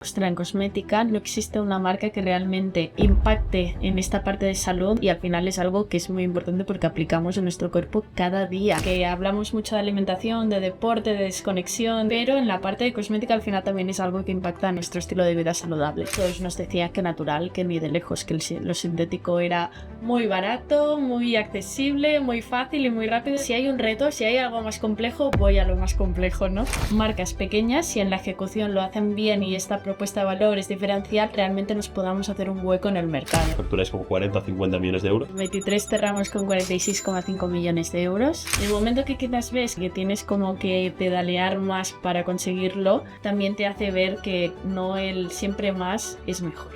Ostras, en cosmética no existe una marca que realmente impacte en esta parte de salud y al final es algo que es muy importante porque aplicamos en nuestro cuerpo cada día. Que hablamos mucho de alimentación, de deporte, de desconexión, pero en la parte de cosmética al final también es algo que impacta en nuestro estilo de vida saludable. Todos nos decían que natural, que ni de lejos, que lo sintético era muy barato, muy accesible, muy fácil y muy rápido. Si hay un reto, si hay algo más complejo, voy a lo más complejo, ¿no? Marcas pequeñas, si en la ejecución lo hacen bien y esta propuesta de valor es diferencial, realmente nos podamos hacer un hueco en el mercado. Facturáis como 40 o 50 millones de euros. En 23 cerramos con 46,5 millones de euros. En el momento que quizás ves que tienes como que pedalear más para conseguirlo, también te hace ver que no el siempre más es mejor.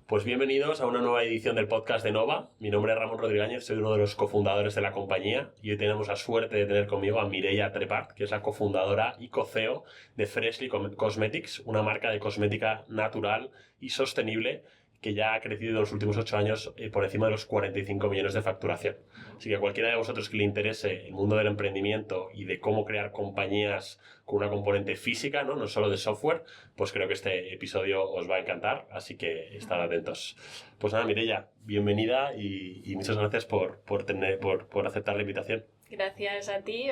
Pues bienvenidos a una nueva edición del podcast de Nova. Mi nombre es Ramón Rodríguez, soy uno de los cofundadores de la compañía y hoy tenemos la suerte de tener conmigo a Mireia Trepart, que es la cofundadora y co-CEO de Freshly Cosmetics, una marca de cosmética natural y sostenible que ya ha crecido en los últimos 8 años por encima de los 45 millones de facturación. Así que a cualquiera de vosotros que le interese el mundo del emprendimiento y de cómo crear compañías con una componente física, no solo de software, pues creo que este episodio os va a encantar, así que estad atentos. Pues nada, Mireia, bienvenida y muchas gracias por aceptar la invitación. Gracias a ti,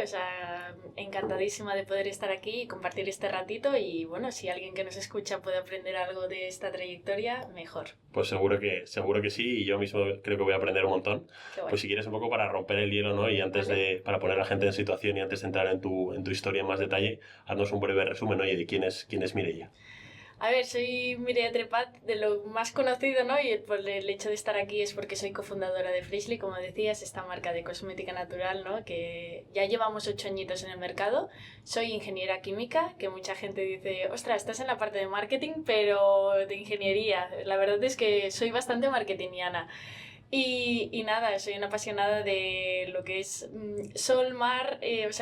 encantadísima de poder estar aquí y compartir este ratito y bueno, si alguien que nos escucha puede aprender algo de esta trayectoria, mejor. Pues seguro que sí y yo mismo creo que voy a aprender un montón. Pues si quieres un poco para romper el hielo, ¿no? Y antes para poner a la gente en situación y antes de entrar en tu historia en más detalle, haznos un breve resumen, oye, de quién es Mireia. A ver, soy Mireia Trepart, de lo más conocido, ¿no? Y el hecho de estar aquí es porque soy cofundadora de Freshly, como decías, esta marca de cosmética natural, ¿no? Que ya llevamos 8 añitos en el mercado. Soy ingeniera química, que mucha gente dice, ostras, estás en la parte de marketing, pero de ingeniería. La verdad es que soy bastante marketingiana. Y nada, soy una apasionada de lo que es sol, mar,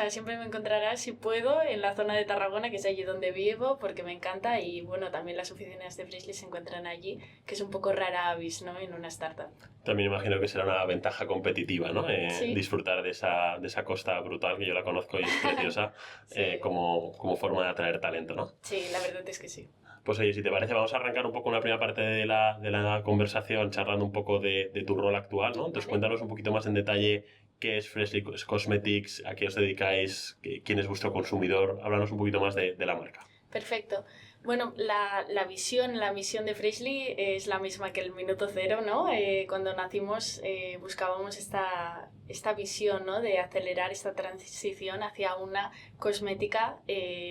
siempre me encontrarás, si puedo, en la zona de Tarragona, que es allí donde vivo, porque me encanta, y bueno, también las oficinas de Freshly se encuentran allí, que es un poco rara avis, ¿no?, en una startup. También imagino que será una ventaja competitiva, ¿no? Sí. Disfrutar de esa costa brutal, que yo la conozco y es preciosa, sí. como forma de atraer talento, ¿no? Sí, la verdad es que sí. Pues oye, si te parece, vamos a arrancar un poco una primera parte de la conversación charlando un poco de tu rol actual, ¿no? Entonces cuéntanos un poquito más en detalle qué es Freshly Cosmetics, a qué os dedicáis, quién es vuestro consumidor, háblanos un poquito más de la marca. Perfecto. Bueno, la misión de Freshly es la misma que el minuto cero, ¿no? Cuando nacimos buscábamos esta visión, ¿no?, de acelerar esta transición hacia una cosmética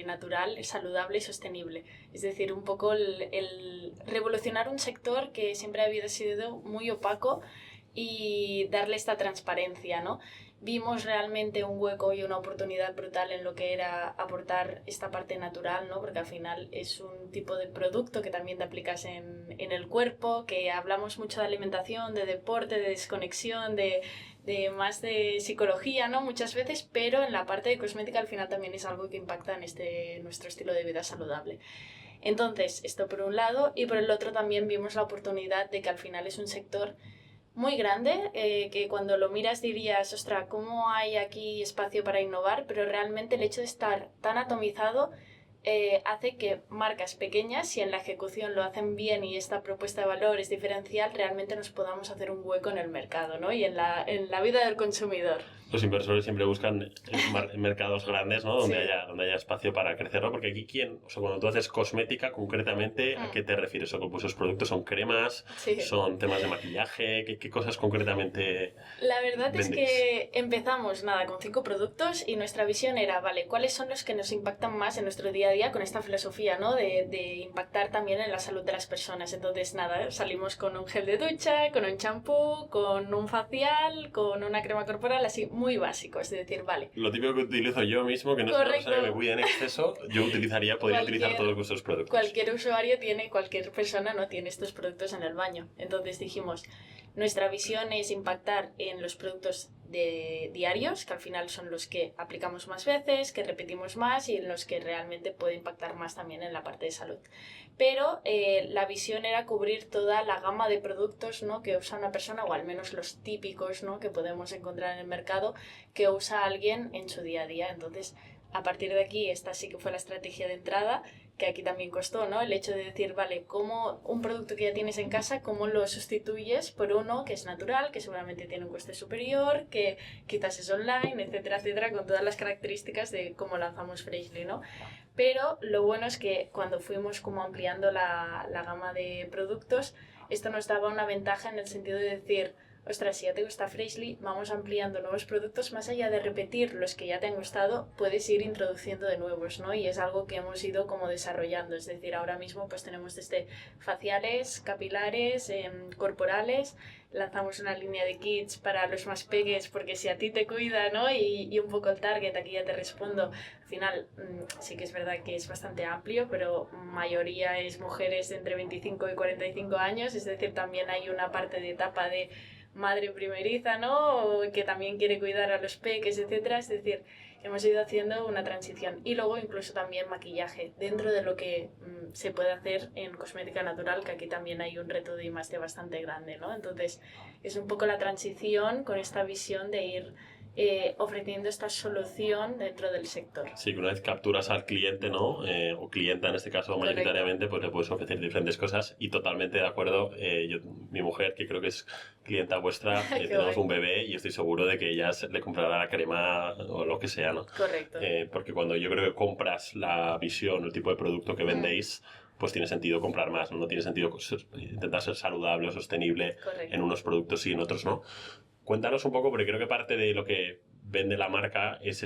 natural, saludable y sostenible. Es decir, un poco el revolucionar un sector que siempre había sido muy opaco y darle esta transparencia, ¿no? Vimos realmente un hueco y una oportunidad brutal en lo que era aportar esta parte natural, ¿no? Porque al final es un tipo de producto que también te aplicas en el cuerpo, que hablamos mucho de alimentación, de deporte, de desconexión, de más de psicología, ¿no?, muchas veces, pero en la parte de cosmética al final también es algo que impacta en nuestro estilo de vida saludable. Entonces, esto por un lado, y por el otro también vimos la oportunidad de que al final es un sector muy grande, que cuando lo miras dirías, ostras, ¿cómo hay aquí espacio para innovar? Pero realmente el hecho de estar tan atomizado hace que marcas pequeñas, si en la ejecución lo hacen bien y esta propuesta de valor es diferencial, realmente nos podamos hacer un hueco en el mercado, ¿no?, y en la vida del consumidor. Los inversores siempre buscan mercados grandes, ¿no?, donde, sí. haya espacio para crecer, ¿no? Porque aquí, cuando tú haces cosmética, concretamente, ¿a qué te refieres? ¿O pues esos productos son cremas? Sí. ¿Son temas de maquillaje? ¿Qué cosas concretamente La verdad vendéis? Es que empezamos, con 5 productos y nuestra visión era, vale, ¿cuáles son los que nos impactan más en nuestro día a día con esta filosofía, ¿no?, de impactar también en la salud de las personas? Entonces, salimos con un gel de ducha, con un champú, con un facial, con una crema corporal, así muy básico, es decir, vale. Lo típico que utilizo yo mismo, que no es que me cuide en exceso, yo podría utilizar todos vuestros productos. Cualquier persona no tiene estos productos en el baño. Entonces dijimos, nuestra visión es impactar en los productos diarios, que al final son los que aplicamos más veces, que repetimos más y en los que realmente puede impactar más también en la parte de salud. Pero la visión era cubrir toda la gama de productos, ¿no?, que usa una persona, o al menos los típicos, ¿no?, que podemos encontrar en el mercado, que usa alguien en su día a día. Entonces, a partir de aquí, esta sí que fue la estrategia de entrada, que aquí también costó, ¿no? El hecho de decir, vale, ¿cómo un producto que ya tienes en casa, cómo lo sustituyes por uno que es natural, que seguramente tiene un coste superior, que quizás es online, etcétera, etcétera, con todas las características de cómo lanzamos Freshly, ¿no? Pero lo bueno es que cuando fuimos como ampliando la gama de productos, esto nos daba una ventaja en el sentido de decir, ostras, si ya te gusta Freshly, vamos ampliando nuevos productos, más allá de repetir los que ya te han gustado, puedes ir introduciendo de nuevos, ¿no? Y es algo que hemos ido como desarrollando, es decir, ahora mismo pues tenemos desde faciales, capilares, corporales, lanzamos una línea de kits para los más peques, porque si a ti te cuida, ¿no? Y un poco el target, aquí ya te respondo, al final sí que es verdad que es bastante amplio, pero mayoría es mujeres de entre 25 y 45 años, es decir, también hay una parte de etapa de madre primeriza, ¿no? O que también quiere cuidar a los peques, etcétera. Es decir, hemos ido haciendo una transición. Y luego incluso también maquillaje, dentro de lo que se puede hacer en cosmética natural, que aquí también hay un reto de I+D bastante grande, ¿no? Entonces, es un poco la transición con esta visión de ir ofreciendo esta solución dentro del sector. Sí, que una vez capturas al cliente, ¿no? O clienta en este caso mayoritariamente, pues le puedes ofrecer diferentes cosas y totalmente de acuerdo. Mi mujer, que creo que es clienta vuestra, tenemos un bebé y estoy seguro de que ella le comprará la crema o lo que sea, ¿no? Correcto. Porque cuando yo creo que compras la visión, el tipo de producto que vendéis, pues tiene sentido comprar más, ¿no? No tiene sentido intentar ser saludable o sostenible en unos productos y en otros no. Cuéntanos un poco, porque creo que parte de lo que vende la marca es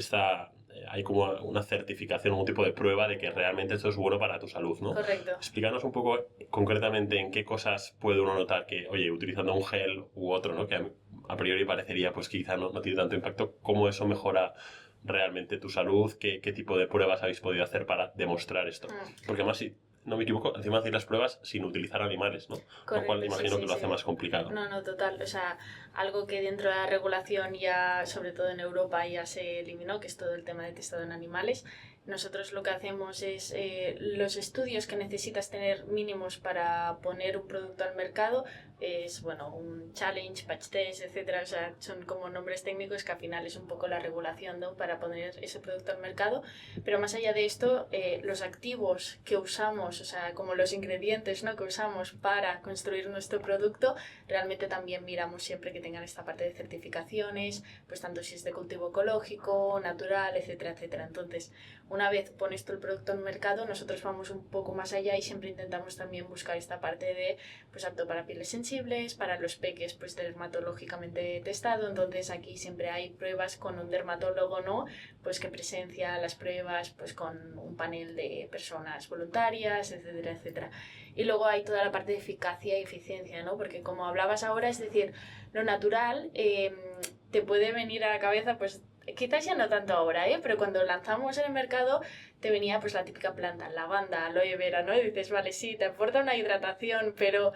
hay como una certificación, un tipo de prueba de que realmente esto es bueno para tu salud, ¿no? Correcto. Explícanos un poco concretamente en qué cosas puede uno notar que, oye, utilizando un gel u otro, ¿no? Que a priori parecería pues quizá no tiene tanto impacto, cómo eso mejora realmente tu salud, qué tipo de pruebas habéis podido hacer para demostrar esto. Porque además, si no me equivoco, encima hacéis las pruebas sin utilizar animales, ¿no? Correcto, lo cual imagino que lo hace más complicado. No, total. O sea, algo que dentro de la regulación ya, sobre todo en Europa, ya se eliminó, que es todo el tema de testado en animales. Nosotros lo que hacemos es los estudios que necesitas tener mínimos para poner un producto al mercado, es bueno, un challenge, patch test, etcétera. O sea, son como nombres técnicos que al final es un poco la regulación, ¿no? Para poner ese producto al mercado. Pero más allá de esto, los activos que usamos, o sea, como los ingredientes, ¿no? Que usamos para construir nuestro producto, realmente también miramos siempre que tengan esta parte de certificaciones, pues tanto si es de cultivo ecológico, natural, etcétera, etcétera. Entonces, una vez pones tú el producto en el mercado, nosotros vamos un poco más allá y siempre intentamos también buscar esta parte de, pues apto para pieles sensibles, para los peques, pues dermatológicamente testado. Entonces aquí siempre hay pruebas con un dermatólogo, ¿no? Pues que presencia las pruebas, pues con un panel de personas voluntarias, etcétera, etcétera. Y luego hay toda la parte de eficacia y eficiencia, ¿no? Porque como hablabas ahora, es decir, lo natural te puede venir a la cabeza, pues quizás ya no tanto ahora, pero cuando lanzamos en el mercado te venía pues la típica planta, lavanda, aloe vera, ¿no? Y dices, vale, sí, te aporta una hidratación, pero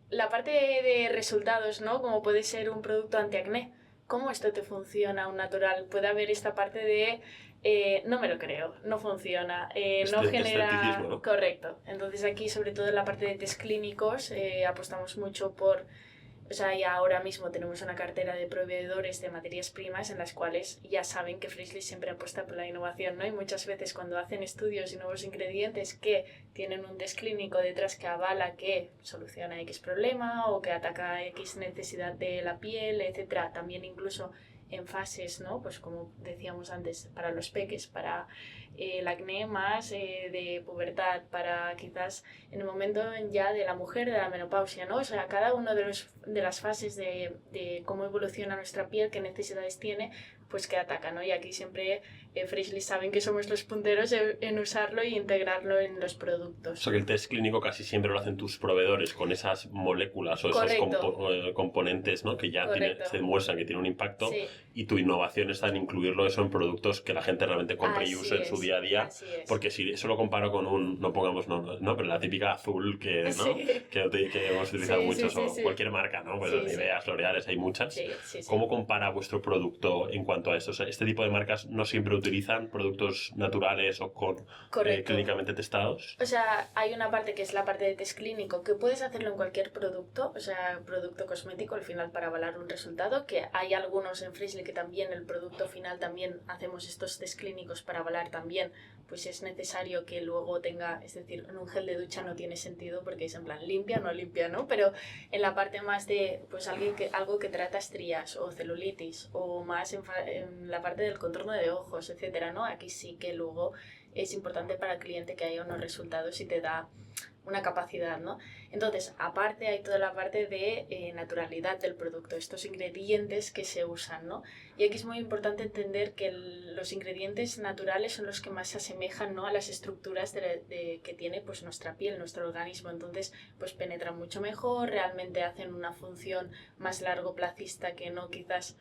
la parte de resultados, ¿no? Como puede ser un producto antiacné, ¿cómo esto te funciona un natural? Puede haber esta parte de no me lo creo, no funciona, no genera... ¿no? Correcto. Entonces aquí, sobre todo en la parte de test clínicos, apostamos mucho por... O sea, ya ahora mismo tenemos una cartera de proveedores de materias primas en las cuales ya saben que Freshly siempre apuesta por la innovación, ¿no? Y muchas veces cuando hacen estudios y nuevos ingredientes que tienen un test clínico detrás que avala que soluciona X problema o que ataca X necesidad de la piel, etcétera, también incluso en fases, ¿no? Pues como decíamos antes, para los peques, para el acné más de pubertad, para quizás en el momento ya de la mujer, de la menopausia, ¿no? O sea, cada uno de las fases de cómo evoluciona nuestra piel, qué necesidades tiene, pues que ataca, ¿no? Y aquí siempre Freshly saben que somos los punteros en usarlo e integrarlo en los productos. O sea que el test clínico casi siempre lo hacen tus proveedores con esas moléculas o esos componentes, ¿no? Que ya se demuestran que tienen un impacto, sí. Y tu innovación está en incluirlo eso en productos que la gente realmente compre y use en su día a día. Porque si eso lo comparo con no pongamos no, pero la típica azul que, ¿no? Sí. que hemos utilizado muchos, o cualquier marca, ¿no? Pues Niveas, L'Oreal, hay muchas. Sí. ¿Cómo compara vuestro producto en cuanto cuanto a esto. O sea, este tipo de marcas no siempre utilizan productos naturales o clínicamente testados. O sea, hay una parte que es la parte de test clínico, que puedes hacerlo en cualquier producto, o sea, producto cosmético al final para avalar un resultado, que hay algunos en Freshly que también el producto final también hacemos estos test clínicos para avalar también, pues es necesario que luego tenga, es decir, en un gel de ducha no tiene sentido porque es en plan limpia, ¿no? Pero en la parte más de, pues algo que trata estrías o celulitis o más en la parte del contorno de ojos, etcétera, ¿no? Aquí sí que luego es importante para el cliente que haya unos resultados y te da una capacidad, ¿no? Entonces, aparte hay toda la parte de naturalidad del producto, estos ingredientes que se usan, ¿no? Y aquí es muy importante entender que los ingredientes naturales son los que más se asemejan, ¿no?, a las estructuras que tiene pues nuestra piel, nuestro organismo. Entonces, pues penetran mucho mejor, realmente hacen una función más largoplacista que no quizás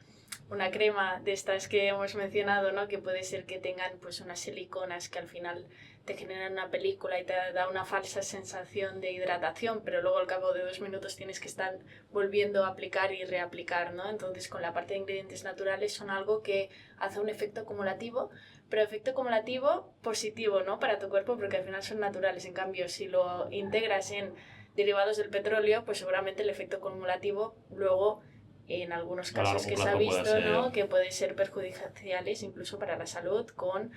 una crema de estas que hemos mencionado, ¿no?, que puede ser que tengan pues unas siliconas que al final te generan una película y te da una falsa sensación de hidratación, pero luego al cabo de 2 minutos tienes que estar volviendo a aplicar y reaplicar, ¿no? Entonces, con la parte de ingredientes naturales son algo que hace un efecto acumulativo, pero efecto acumulativo positivo, ¿no?, para tu cuerpo, porque al final son naturales. En cambio, si lo integras en derivados del petróleo, pues seguramente el efecto acumulativo luego, en algunos casos que se ha visto, ¿no?, que puede ser perjudiciales incluso para la salud, con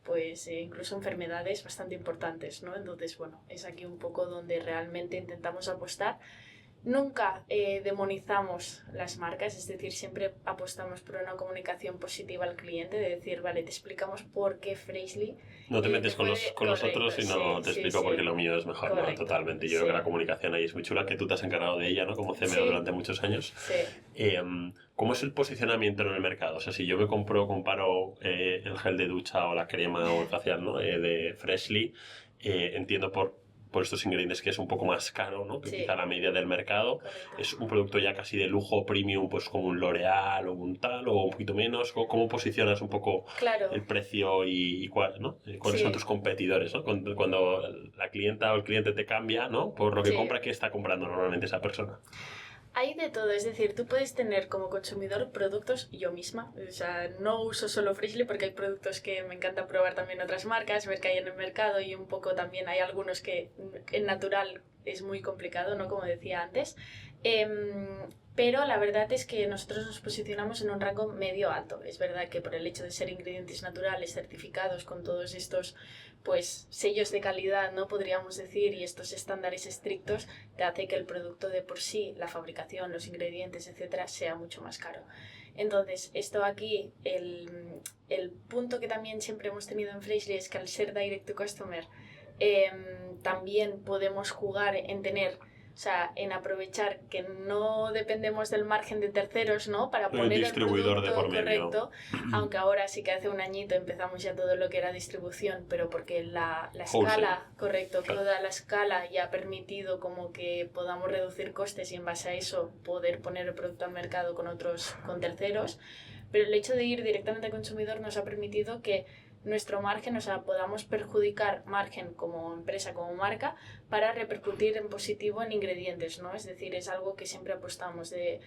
pues incluso enfermedades bastante importantes, ¿no? Entonces, bueno, es aquí un poco donde realmente intentamos apostar. Nunca demonizamos las marcas, es decir, siempre apostamos por una comunicación positiva al cliente, de decir, vale, te explicamos por qué Freshly. No te metes con los otros, sino te explico por qué lo mío es mejor, ¿no? Totalmente. Yo creo que la comunicación ahí es muy chula, que tú te has encargado de ella, ¿no?, como CMO durante muchos años. Sí. ¿Cómo es el posicionamiento en el mercado? O sea, si yo me comparo el gel de ducha o la crema o el facial, ¿no?, de Freshly, entiendo por estos ingredientes que es un poco más caro, ¿no?, que quizá la media del mercado. Correcto. Es un producto ya casi de lujo premium, pues como un L'Oreal o un tal, o un poquito menos. ¿Cómo posicionas un poco el precio y cuáles son tus competidores, ¿no? Cuando la clienta o el cliente te cambia, ¿no?, por lo que compra, ¿qué está comprando normalmente esa persona? Hay de todo, es decir, tú puedes tener como consumidor productos, yo misma, o sea, no uso solo Freshly porque hay productos que me encanta probar también otras marcas, ver qué hay en el mercado, y un poco también hay algunos que en natural es muy complicado, ¿no?, como decía antes. Pero la verdad es que nosotros nos posicionamos en un rango medio alto. Es verdad que por el hecho de ser ingredientes naturales certificados con todos estos pues sellos de calidad, no podríamos decir, y estos estándares estrictos, te hace que el producto de por sí, la fabricación, los ingredientes, etcétera, sea mucho más caro. Entonces, esto aquí, el punto que también siempre hemos tenido en Freshly es que al ser direct to customer, también podemos jugar en tener, o sea, en aprovechar que no dependemos del margen de terceros, ¿no?, para poner el distribuidor producto de por medio. correcto, aunque ahora sí que hace un añito empezamos ya todo lo que era distribución, pero porque la escala, correcto, toda la escala ya ha permitido como que podamos reducir costes y en base a eso poder poner el producto al mercado con terceros, pero el hecho de ir directamente al consumidor nos ha permitido que nuestro margen, o sea, podamos perjudicar margen como empresa, como marca, para repercutir en positivo en ingredientes, ¿no? Es decir, es algo que siempre apostamos de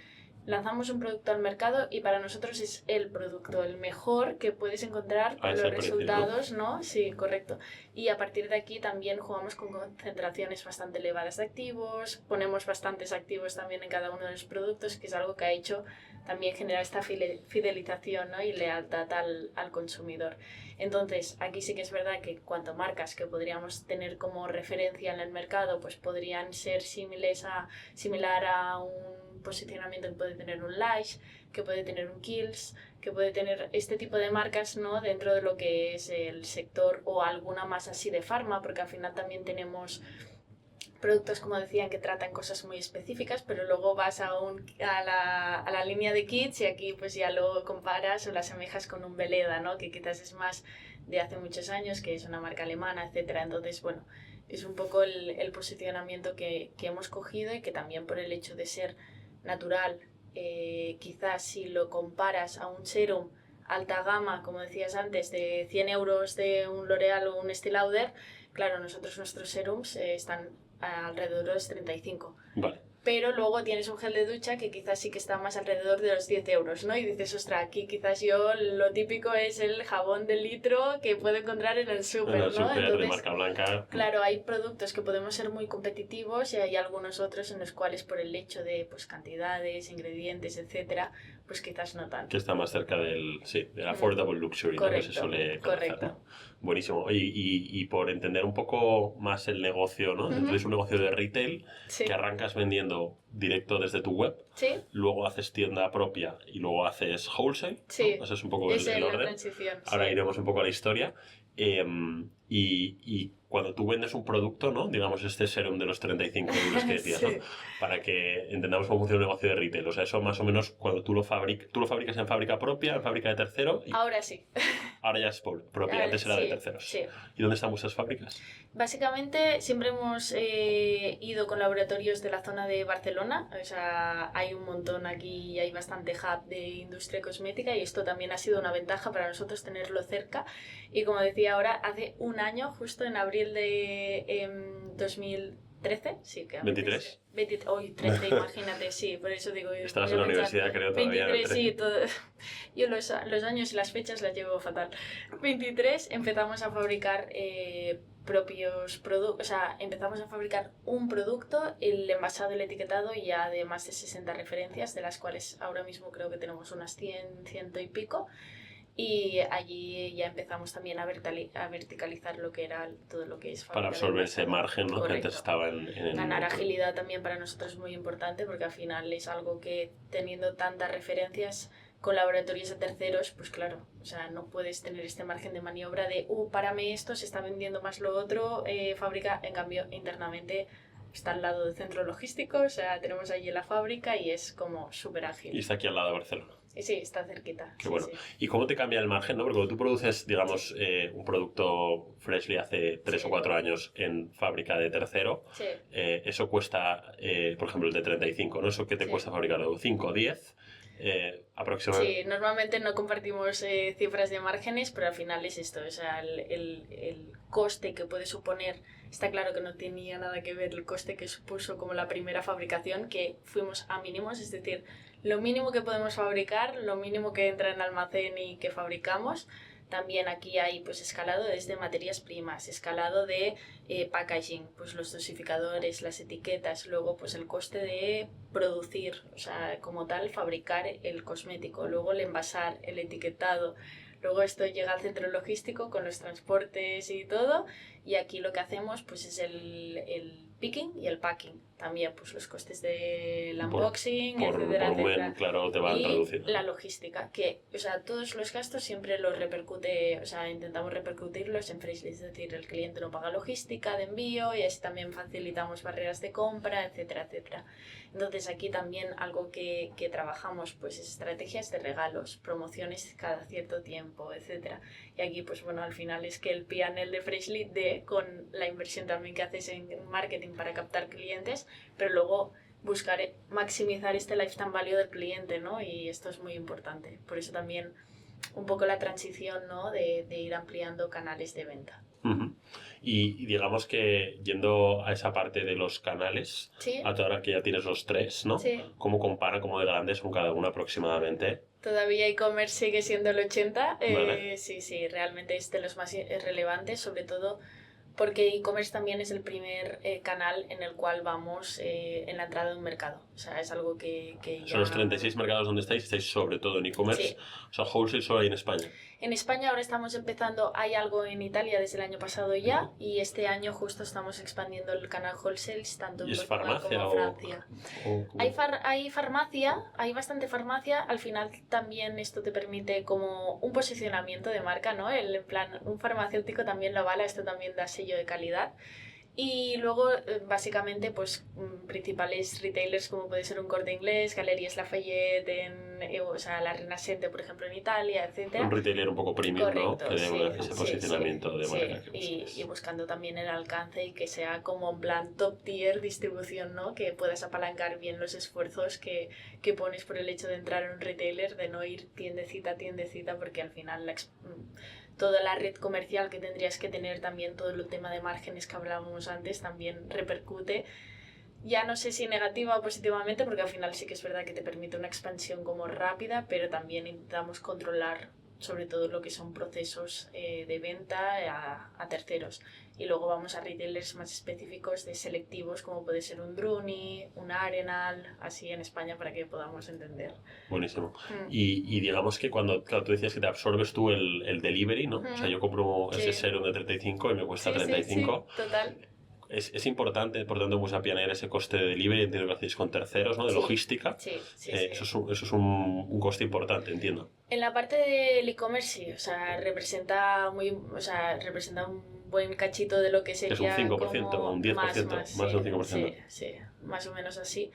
lanzamos un producto al mercado y para nosotros es el producto, el mejor que puedes encontrar con los resultados, ¿no? Sí, correcto. Y a partir de aquí también jugamos con concentraciones bastante elevadas de activos, ponemos bastantes activos también en cada uno de los productos, que es algo que ha hecho también generar esta fidelización, ¿no?, y lealtad al consumidor. Entonces, aquí sí que es verdad que cuanto marcas que podríamos tener como referencia en el mercado, pues podrían ser similar a un posicionamiento que puede tener un Lush, que puede tener un Kiehl's, que puede tener este tipo de marcas, ¿no?, dentro de lo que es el sector, o alguna más así de farma, porque al final también tenemos productos, como decían, que tratan cosas muy específicas, pero luego vas a la línea de kits y aquí pues ya lo comparas o lo asemejas con un Veleda, ¿no?, que quizás es más de hace muchos años, que es una marca alemana, etcétera. Entonces, bueno, es un poco el posicionamiento que hemos cogido, y que también por el hecho de ser natural, quizás si lo comparas a un serum alta gama, como decías antes, de 100 euros de un L'Oreal o un Estée Lauder, claro, nuestros serums están alrededor de los 35. Vale. pero luego tienes un gel de ducha que quizás sí que está más alrededor de los 10 euros, ¿no? Y dices, ostras, aquí quizás yo lo típico es el jabón de litro que puedo encontrar en el súper, ¿no? En el súper de Entonces, marca blanca. claro, hay productos que podemos ser muy competitivos y hay algunos otros en los cuales por el hecho de pues cantidades, ingredientes, etcétera, pues quizás no tanto. Que está más cerca del affordable luxury, ¿no? Que se suele conocer, correcto. ¿no? Buenísimo. Oye, y por entender un poco más el negocio, ¿no? Es un negocio de retail Sí. que arrancas vendiendo directo desde tu web, Sí, luego haces tienda propia y luego haces wholesale, ¿no? sí. Ese es un poco Es el la orden. transición. Ahora sí. iremos un poco a la historia. Y cuando tú vendes un producto, ¿no? Digamos este serum de los 35 euros que decías, Sí. ¿no? Para que entendamos cómo funciona un negocio de retail. O sea, eso más o menos cuando tú lo fabricas en fábrica propia, en fábrica de tercero, y Ahora sí. ahora ya es propia, antes era Sí, de terceros. sí. ¿Y dónde están vuestras fábricas? Básicamente siempre hemos ido con laboratorios de la zona de Barcelona, o sea, hay un montón aquí, hay bastante hub de industria cosmética y esto también ha sido una ventaja para nosotros tenerlo cerca. Y como decía ahora, hace un año, justo en abril de 2013, sí, que antes, 23. Hoy 13, imagínate, sí, por eso digo... Estabas voy en a la pensar, universidad, creo, todavía. 23, sí, yo los años y las fechas las llevo fatal. 23 empezamos a fabricar propios productos, o sea, empezamos a fabricar un producto, el envasado y el etiquetado ya de más de 60 referencias, de las cuales ahora mismo creo que tenemos unas 100, ciento y pico. Y allí ya empezamos también a verticalizar lo que era todo lo que es Para fabricar absorber el ese envasado. margen, ¿no? Que Correcto. antes estaba en Ganar agilidad también para nosotros es muy importante porque al final es algo que teniendo tantas referencias con laboratorios de terceros, pues claro, o sea, no puedes tener este margen de maniobra de, párame esto, se está vendiendo más lo otro, fábrica, en cambio, internamente está al lado del centro logístico, o sea, tenemos allí la fábrica y es como súper ágil. Y está aquí al lado de Barcelona. Sí, está cerquita. Qué sí, bueno. sí. ¿Y cómo te cambia el margen, no? Porque cuando tú produces, digamos, un producto Freshly hace 3 Sí. o 4 años en fábrica de tercero, Sí. eso cuesta, por ejemplo, el de 35, ¿no? ¿Eso qué te Sí. cuesta fabricarlo? ¿5, 10? Aproximadamente. Sí, normalmente no compartimos cifras de márgenes, pero al final es esto, o sea, el coste que puede suponer, está claro que no tenía nada que ver el coste que supuso como la primera fabricación, que fuimos a mínimos, es decir, lo mínimo que podemos fabricar, lo mínimo que entra en almacén y que fabricamos. También aquí hay pues escalado desde materias primas, escalado de packaging, pues los dosificadores, las etiquetas, luego pues el coste de producir, o sea, como tal, fabricar el cosmético, luego el envasar, el etiquetado, luego esto llega al centro logístico con los transportes y todo, y aquí lo que hacemos pues es el picking y el packing. También pues los costes del unboxing, por etcétera, volumen, etcétera. claro, te van Y reduciendo. la logística, que, o sea, todos los gastos siempre los repercute, o sea, intentamos repercutirlos en Freshly, es decir, el cliente no paga logística de envío y así también facilitamos barreras de compra, etcétera, etcétera. Entonces aquí también algo que trabajamos pues es estrategias de regalos, promociones cada cierto tiempo, etcétera. Y aquí pues bueno, al final es que el P&L de Freshly de con la inversión también que haces en marketing para captar clientes, pero luego buscar maximizar este lifetime value del cliente, ¿no? Y esto es muy importante. Por eso también un poco la transición, ¿no? De ir ampliando canales de venta. Uh-huh. Y digamos que yendo a esa parte de los canales, Sí. a ahora que ya tienes los 3, ¿no? Sí. ¿Cómo compara, cómo de grandes son cada uno aproximadamente? Todavía e-commerce sigue siendo el 80. Vale. Sí, realmente es de los más relevantes, sobre todo porque e-commerce también es el primer canal en el cual vamos en la entrada de un mercado. O sea, es algo que ya... Son los 36 mercados donde estáis sobre todo en e-commerce. Sí. O sea, wholesale solo hay en España. En España ahora estamos empezando, hay algo en Italia desde el año pasado ya, y este año justo estamos expandiendo el canal wholesale tanto en ¿Y es Portugal farmacia como Francia. Hay farmacia, hay bastante farmacia, al final también esto te permite como un posicionamiento de marca, ¿no? En plan, un farmacéutico también lo avala, esto también da sello de calidad. Y luego, básicamente, pues principales retailers como puede ser un Corte Inglés, Galeries Lafayette, o sea, la Rinascente, por ejemplo, en Italia, etc. Un retailer un poco premium, Correcto, ¿no? Que dé sí, ese posicionamiento de marca. Y buscando también el alcance y que sea como en plan top tier distribución, ¿no? Que puedas apalancar bien los esfuerzos que pones por el hecho de entrar en un retailer, de no ir tiendecita a tiendecita, porque al final toda la red comercial que tendrías que tener, también todo el tema de márgenes que hablábamos antes, también repercute ya no sé si negativa o positivamente, porque al final sí que es verdad que te permite una expansión como rápida, pero también intentamos controlar sobre todo lo que son procesos de venta a terceros. Y luego vamos a retailers más específicos de selectivos, como puede ser un Druni, un Arenal, así en España para que podamos entender. Buenísimo. Y digamos que cuando, claro, tú decías que te absorbes tú el delivery, ¿no? O sea, yo compro ese Serum de 35 y me cuesta 35. Sí, total. Es importante, por tanto, pues apianar ese coste de delivery, entiendo que lo hacéis con terceros, ¿no? De logística. Sí. Eso es un coste importante, entiendo. En la parte del e-commerce sí, o sea, representa un buen cachito de lo que sería. Es un 5%, como un 10%, más de un 5%. Sí, más o menos así.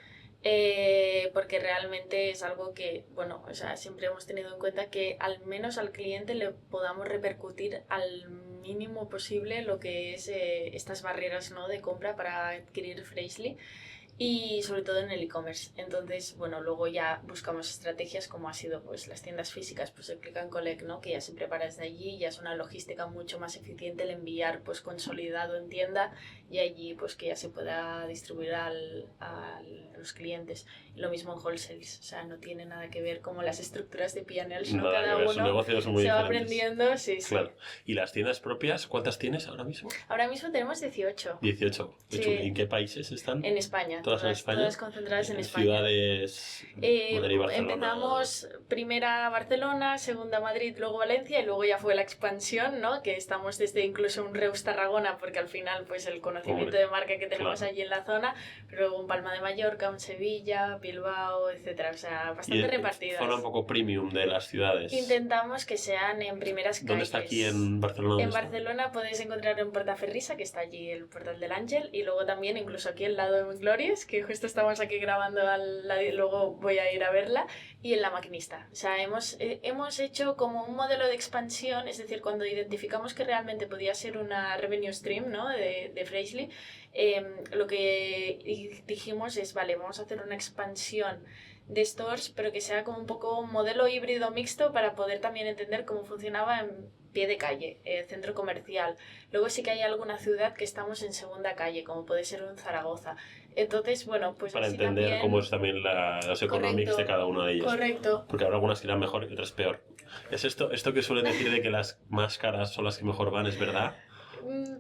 Porque realmente es algo que, bueno, o sea, siempre hemos tenido en cuenta que al menos al cliente le podamos repercutir al mínimo posible lo que es estas barreras, ¿no?, de compra para adquirir Freshly. Y sobre todo en el e-commerce. Entonces, bueno, luego ya buscamos estrategias como ha sido pues las tiendas físicas, pues el Click and Collect, ¿no?, que ya se prepara desde allí, ya es una logística mucho más eficiente el enviar pues consolidado en tienda y allí pues que ya se pueda distribuir a los clientes. Y lo mismo en wholesales, o sea, no tiene nada que ver como las estructuras de P&Ls, ¿no? Cada uno sus negocios son muy se va diferentes. aprendiendo, sí. ¿Y las tiendas propias, cuántas tienes ahora mismo? Ahora mismo tenemos 18. 18. Sí. ¿Y en qué países están? En España. ¿Todas en España? Todas concentradas en España. Ciudades, Madrid y Barcelona. Empezamos primera Barcelona, segunda Madrid, luego Valencia y luego ya fue la expansión, ¿no? Que estamos desde incluso un Reus Tarragona, porque al final pues el conocimiento de marca que tenemos allí en la zona, pero luego un Palma de Mallorca, un Sevilla, Bilbao, etcétera, o sea, bastante repartidas. Zona un poco premium de las ciudades. Intentamos que sean en primeras calles. ¿Dónde está aquí en Barcelona? En Barcelona podéis encontrar en Portaferrisa, que está allí el Portal del Ángel, y luego también incluso aquí al lado de Glorious, que justo estamos aquí grabando al lado y luego voy a ir a verla, y en La Maquinista. O sea, hemos hecho como un modelo de expansión, es decir, cuando identificamos que realmente podía ser una revenue stream, ¿no?, de Freshly, lo que dijimos es, vale, vamos a hacer una expansión de stores, pero que sea como un poco un modelo híbrido mixto para poder también entender cómo funcionaba en pie de calle, centro comercial. Luego sí que hay alguna ciudad que estamos en segunda calle, como puede ser un Zaragoza. Entonces, bueno, pues para así entender también cómo es también los economics de cada una de ellas. Correcto. Porque habrá algunas que irán mejor y otras peor. ¿Es esto que suelen decir de que las más caras son las que mejor van, es verdad?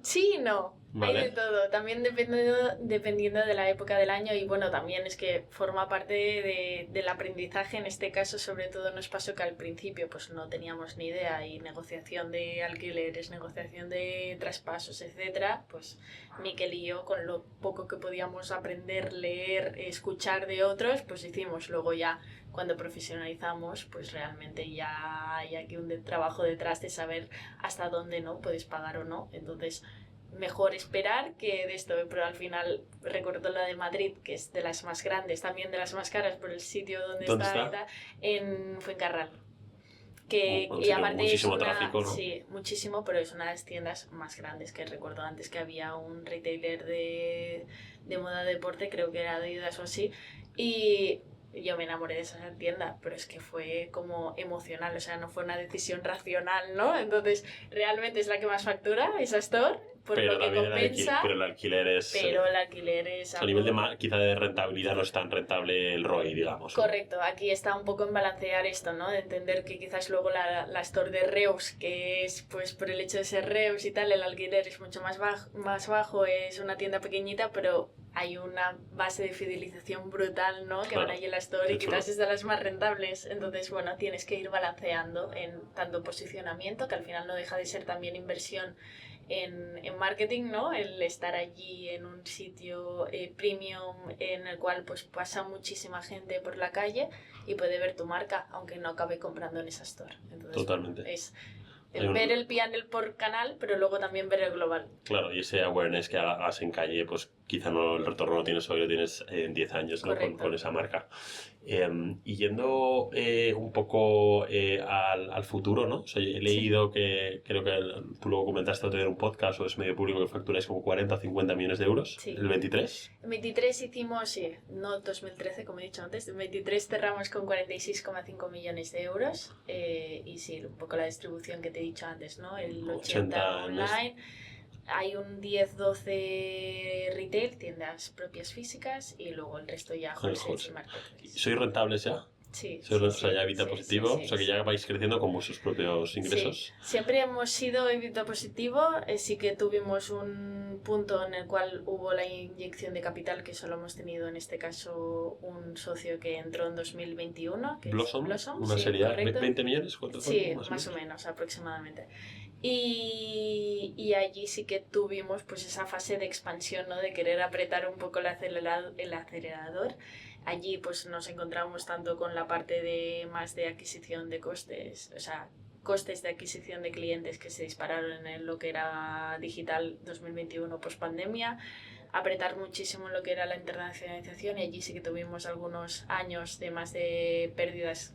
Sí y no. Vale. Hay de todo, también dependiendo de la época del año y bueno, también es que forma parte del aprendizaje. En este caso sobre todo nos pasó que al principio pues no teníamos ni idea y negociación de alquileres, negociación de traspasos, etcétera. Pues Miquel y yo con lo poco que podíamos aprender, leer, escuchar de otros, pues hicimos. Luego ya cuando profesionalizamos pues realmente ya hay aquí un trabajo detrás de saber hasta dónde no puedes pagar o no. Entonces mejor esperar que de esto, pero al final recuerdo la de Madrid, que es de las más grandes, también de las más caras por el sitio donde está? En Fuencarral. Y aparte muchísimo es una, tráfico, ¿no? Sí, muchísimo, pero es una de las tiendas más grandes que recuerdo antes que había un retailer de moda deporte, creo que era Adidas o así, y yo me enamoré de esa tienda, pero es que fue como emocional, o sea, no fue una decisión racional, ¿no? Entonces, realmente es la que más factura, esa store, por pero lo que compensa. Pero el alquiler es... A nivel quizá de rentabilidad no es tan rentable el ROI, digamos. Correcto, aquí está un poco en balancear esto, ¿no? De entender que quizás luego la store de Reus, que es pues por el hecho de ser Reus y tal, el alquiler es mucho más bajo, es una tienda pequeñita, pero hay una base de fidelización brutal, ¿no? Que van allí en la store y quizás es de las más rentables. Entonces, bueno, tienes que ir balanceando en tanto posicionamiento, que al final no deja de ser también inversión en marketing, ¿no? El estar allí en un sitio premium en el cual pues pasa muchísima gente por la calle y puede ver tu marca, aunque no acabe comprando en esa store. Entonces, totalmente. Bueno, es ver el P&L por canal, pero luego también ver el global. Claro, y ese awareness que hagas en calle, pues quizá no, el retorno lo tienes hoy, lo tienes en 10 años, ¿no? Con esa marca. Y yendo un poco al futuro, ¿no? O sea, he leído que creo que tú luego comentaste en un podcast o es medio público que facturáis como 40 o 50 millones de euros. Sí. ¿El 23? En 23 hicimos, sí, no 2013 como he dicho antes, en 23 cerramos con 46,5 millones de euros y sí, un poco la distribución que te he dicho antes, ¿no? El 80 online. hay un 10-12 retail, tiendas propias físicas, y luego el resto ya wholesale y marketplace. ¿Sois rentables ya? Sí, o sea, ya EBITDA positivo, sí, o sea que ya vais creciendo con vuestros propios ingresos. Sí. Siempre hemos sido EBITDA positivo, sí que tuvimos un punto en el cual hubo la inyección de capital, que solo hemos tenido en este caso un socio que entró en 2021, que Blossom, es Blossom, una serie de 20 millones, ¿cuánto fue? Sí, más o menos aproximadamente. Y allí sí que tuvimos pues esa fase de expansión, ¿no? De querer apretar un poco el acelerador. Allí pues nos encontramos tanto con la parte de más de adquisición de costes, o sea, costes de adquisición de clientes que se dispararon en lo que era digital 2021 post pandemia, apretar muchísimo en lo que era la internacionalización, y allí sí que tuvimos algunos años de más de pérdidas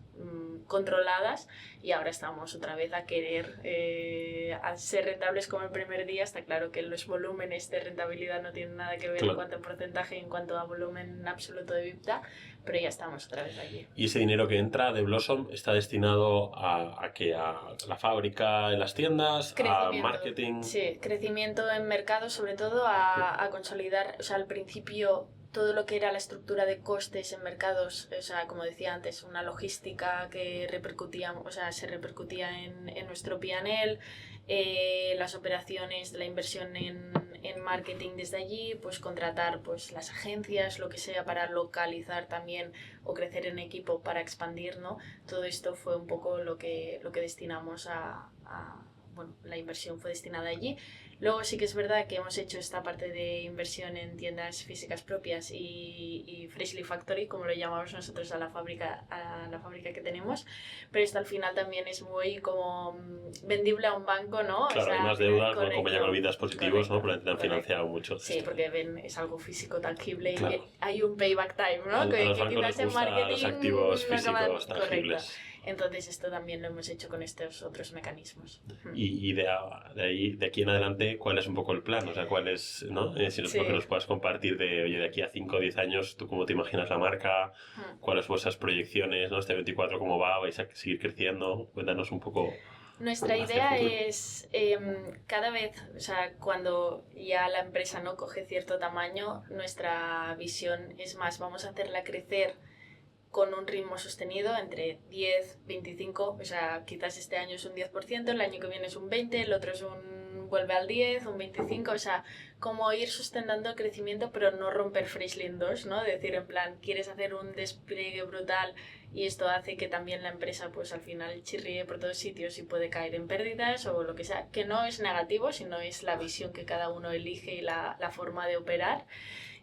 controladas, y ahora estamos otra vez a querer a ser rentables como el primer día. Está claro que los volúmenes de rentabilidad no tienen nada que ver en cuanto a porcentaje, en cuanto a volumen absoluto de EBITDA, pero ya estamos otra vez allí. ¿Y ese dinero que entra de Blossom está destinado a qué? ¿A la fábrica, en las tiendas? ¿A marketing? Sí, crecimiento en mercado, sobre todo a consolidar, o sea, al principio todo lo que era la estructura de costes en mercados, o sea, como decía antes, una logística que repercutía, o sea, se repercutía en nuestro P&L, las operaciones de la inversión en marketing desde allí, pues contratar pues las agencias, lo que sea, para localizar también o crecer en equipo para expandir, ¿no? Todo esto fue un poco lo que destinamos bueno, la inversión fue destinada allí. Luego sí que es verdad que hemos hecho esta parte de inversión en tiendas físicas propias y Freshly Factory, como lo llamamos nosotros a la fábrica que tenemos, pero esto al final también es muy como vendible a un banco, ¿no? Claro, o sea, hay más deuda, como llaman vidas positivos, correcto, ¿no? Pero te han financiado mucho. Sí, porque ven, es algo físico, tangible, claro. Y hay un payback time, ¿no? A los que bancos les en gusta marketing los activos físicos tangibles. Correcto. Entonces esto también lo hemos hecho con estos otros mecanismos. Y de aquí en adelante, ¿cuál es un poco el plan? O sea, ¿cuál es, no? Si lo que nos puedas compartir de aquí a 5 o 10 años, ¿tú cómo te imaginas la marca? ¿Cuáles son vuestras proyecciones? ¿No? Este 24, ¿cómo va? ¿Vais a seguir creciendo? Cuéntanos un poco. Nuestra idea es cada vez, o sea, cuando ya la empresa no coge cierto tamaño, nuestra visión es más, vamos a hacerla crecer con un ritmo sostenido entre 10, 25, o sea, quizás este año es un 10%, el año que viene es un 20%, el otro es vuelve al 10, un 25%, o sea, como ir sustentando el crecimiento, pero no romper Freshly en dos, ¿no? Decir, en plan, quieres hacer un despliegue brutal y esto hace que también la empresa, pues al final chirríe por todos sitios y puede caer en pérdidas o lo que sea, que no es negativo, sino es la visión que cada uno elige y la forma de operar.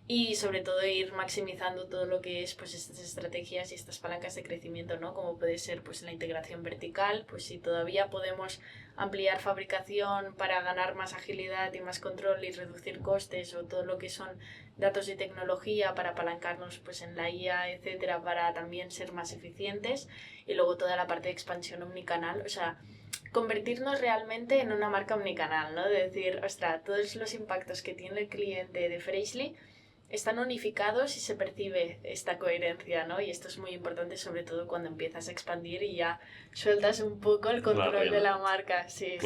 Y sobre todo ir maximizando todo lo que es pues estas estrategias y estas palancas de crecimiento, ¿no? Como puede ser pues la integración vertical, pues si todavía podemos ampliar fabricación para ganar más agilidad y más control y reducir costes, o todo lo que son datos y tecnología para apalancarnos pues en la IA, etcétera, para también ser más eficientes. Y luego toda la parte de expansión omnicanal, o sea, convertirnos realmente en una marca omnicanal, ¿no? De decir, ostras, todos los impactos que tiene el cliente de Freshly están unificados y se percibe esta coherencia, ¿no? Y esto es muy importante, sobre todo cuando empiezas a expandir y ya sueltas un poco el control de la marca. Sí.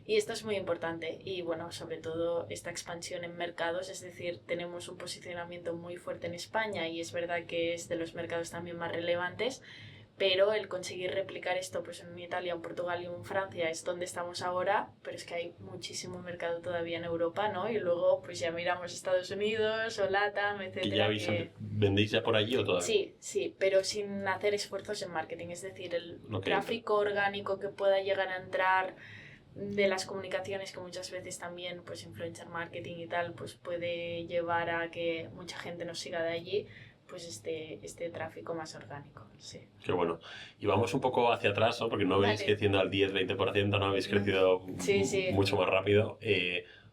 Y esto es muy importante. Y bueno, sobre todo esta expansión en mercados, es decir, tenemos un posicionamiento muy fuerte en España y es verdad que es de los mercados también más relevantes, pero el conseguir replicar esto pues en Italia, en Portugal y en Francia es donde estamos ahora, pero es que hay muchísimo mercado todavía en Europa, ¿no? Y luego pues ya miramos Estados Unidos o LATAM, etcétera. ¿Vendéis ya por allí o todavía? Sí, pero sin hacer esfuerzos en marketing, es decir, el tráfico orgánico que pueda llegar a entrar de las comunicaciones, que muchas veces también pues influencer marketing y tal pues puede llevar a que mucha gente nos siga de allí, pues este tráfico más orgánico, sí. Qué bueno. Y vamos un poco hacia atrás, ¿no? Porque no veis creciendo al 10-20%, ¿no? Habéis crecido mucho más rápido.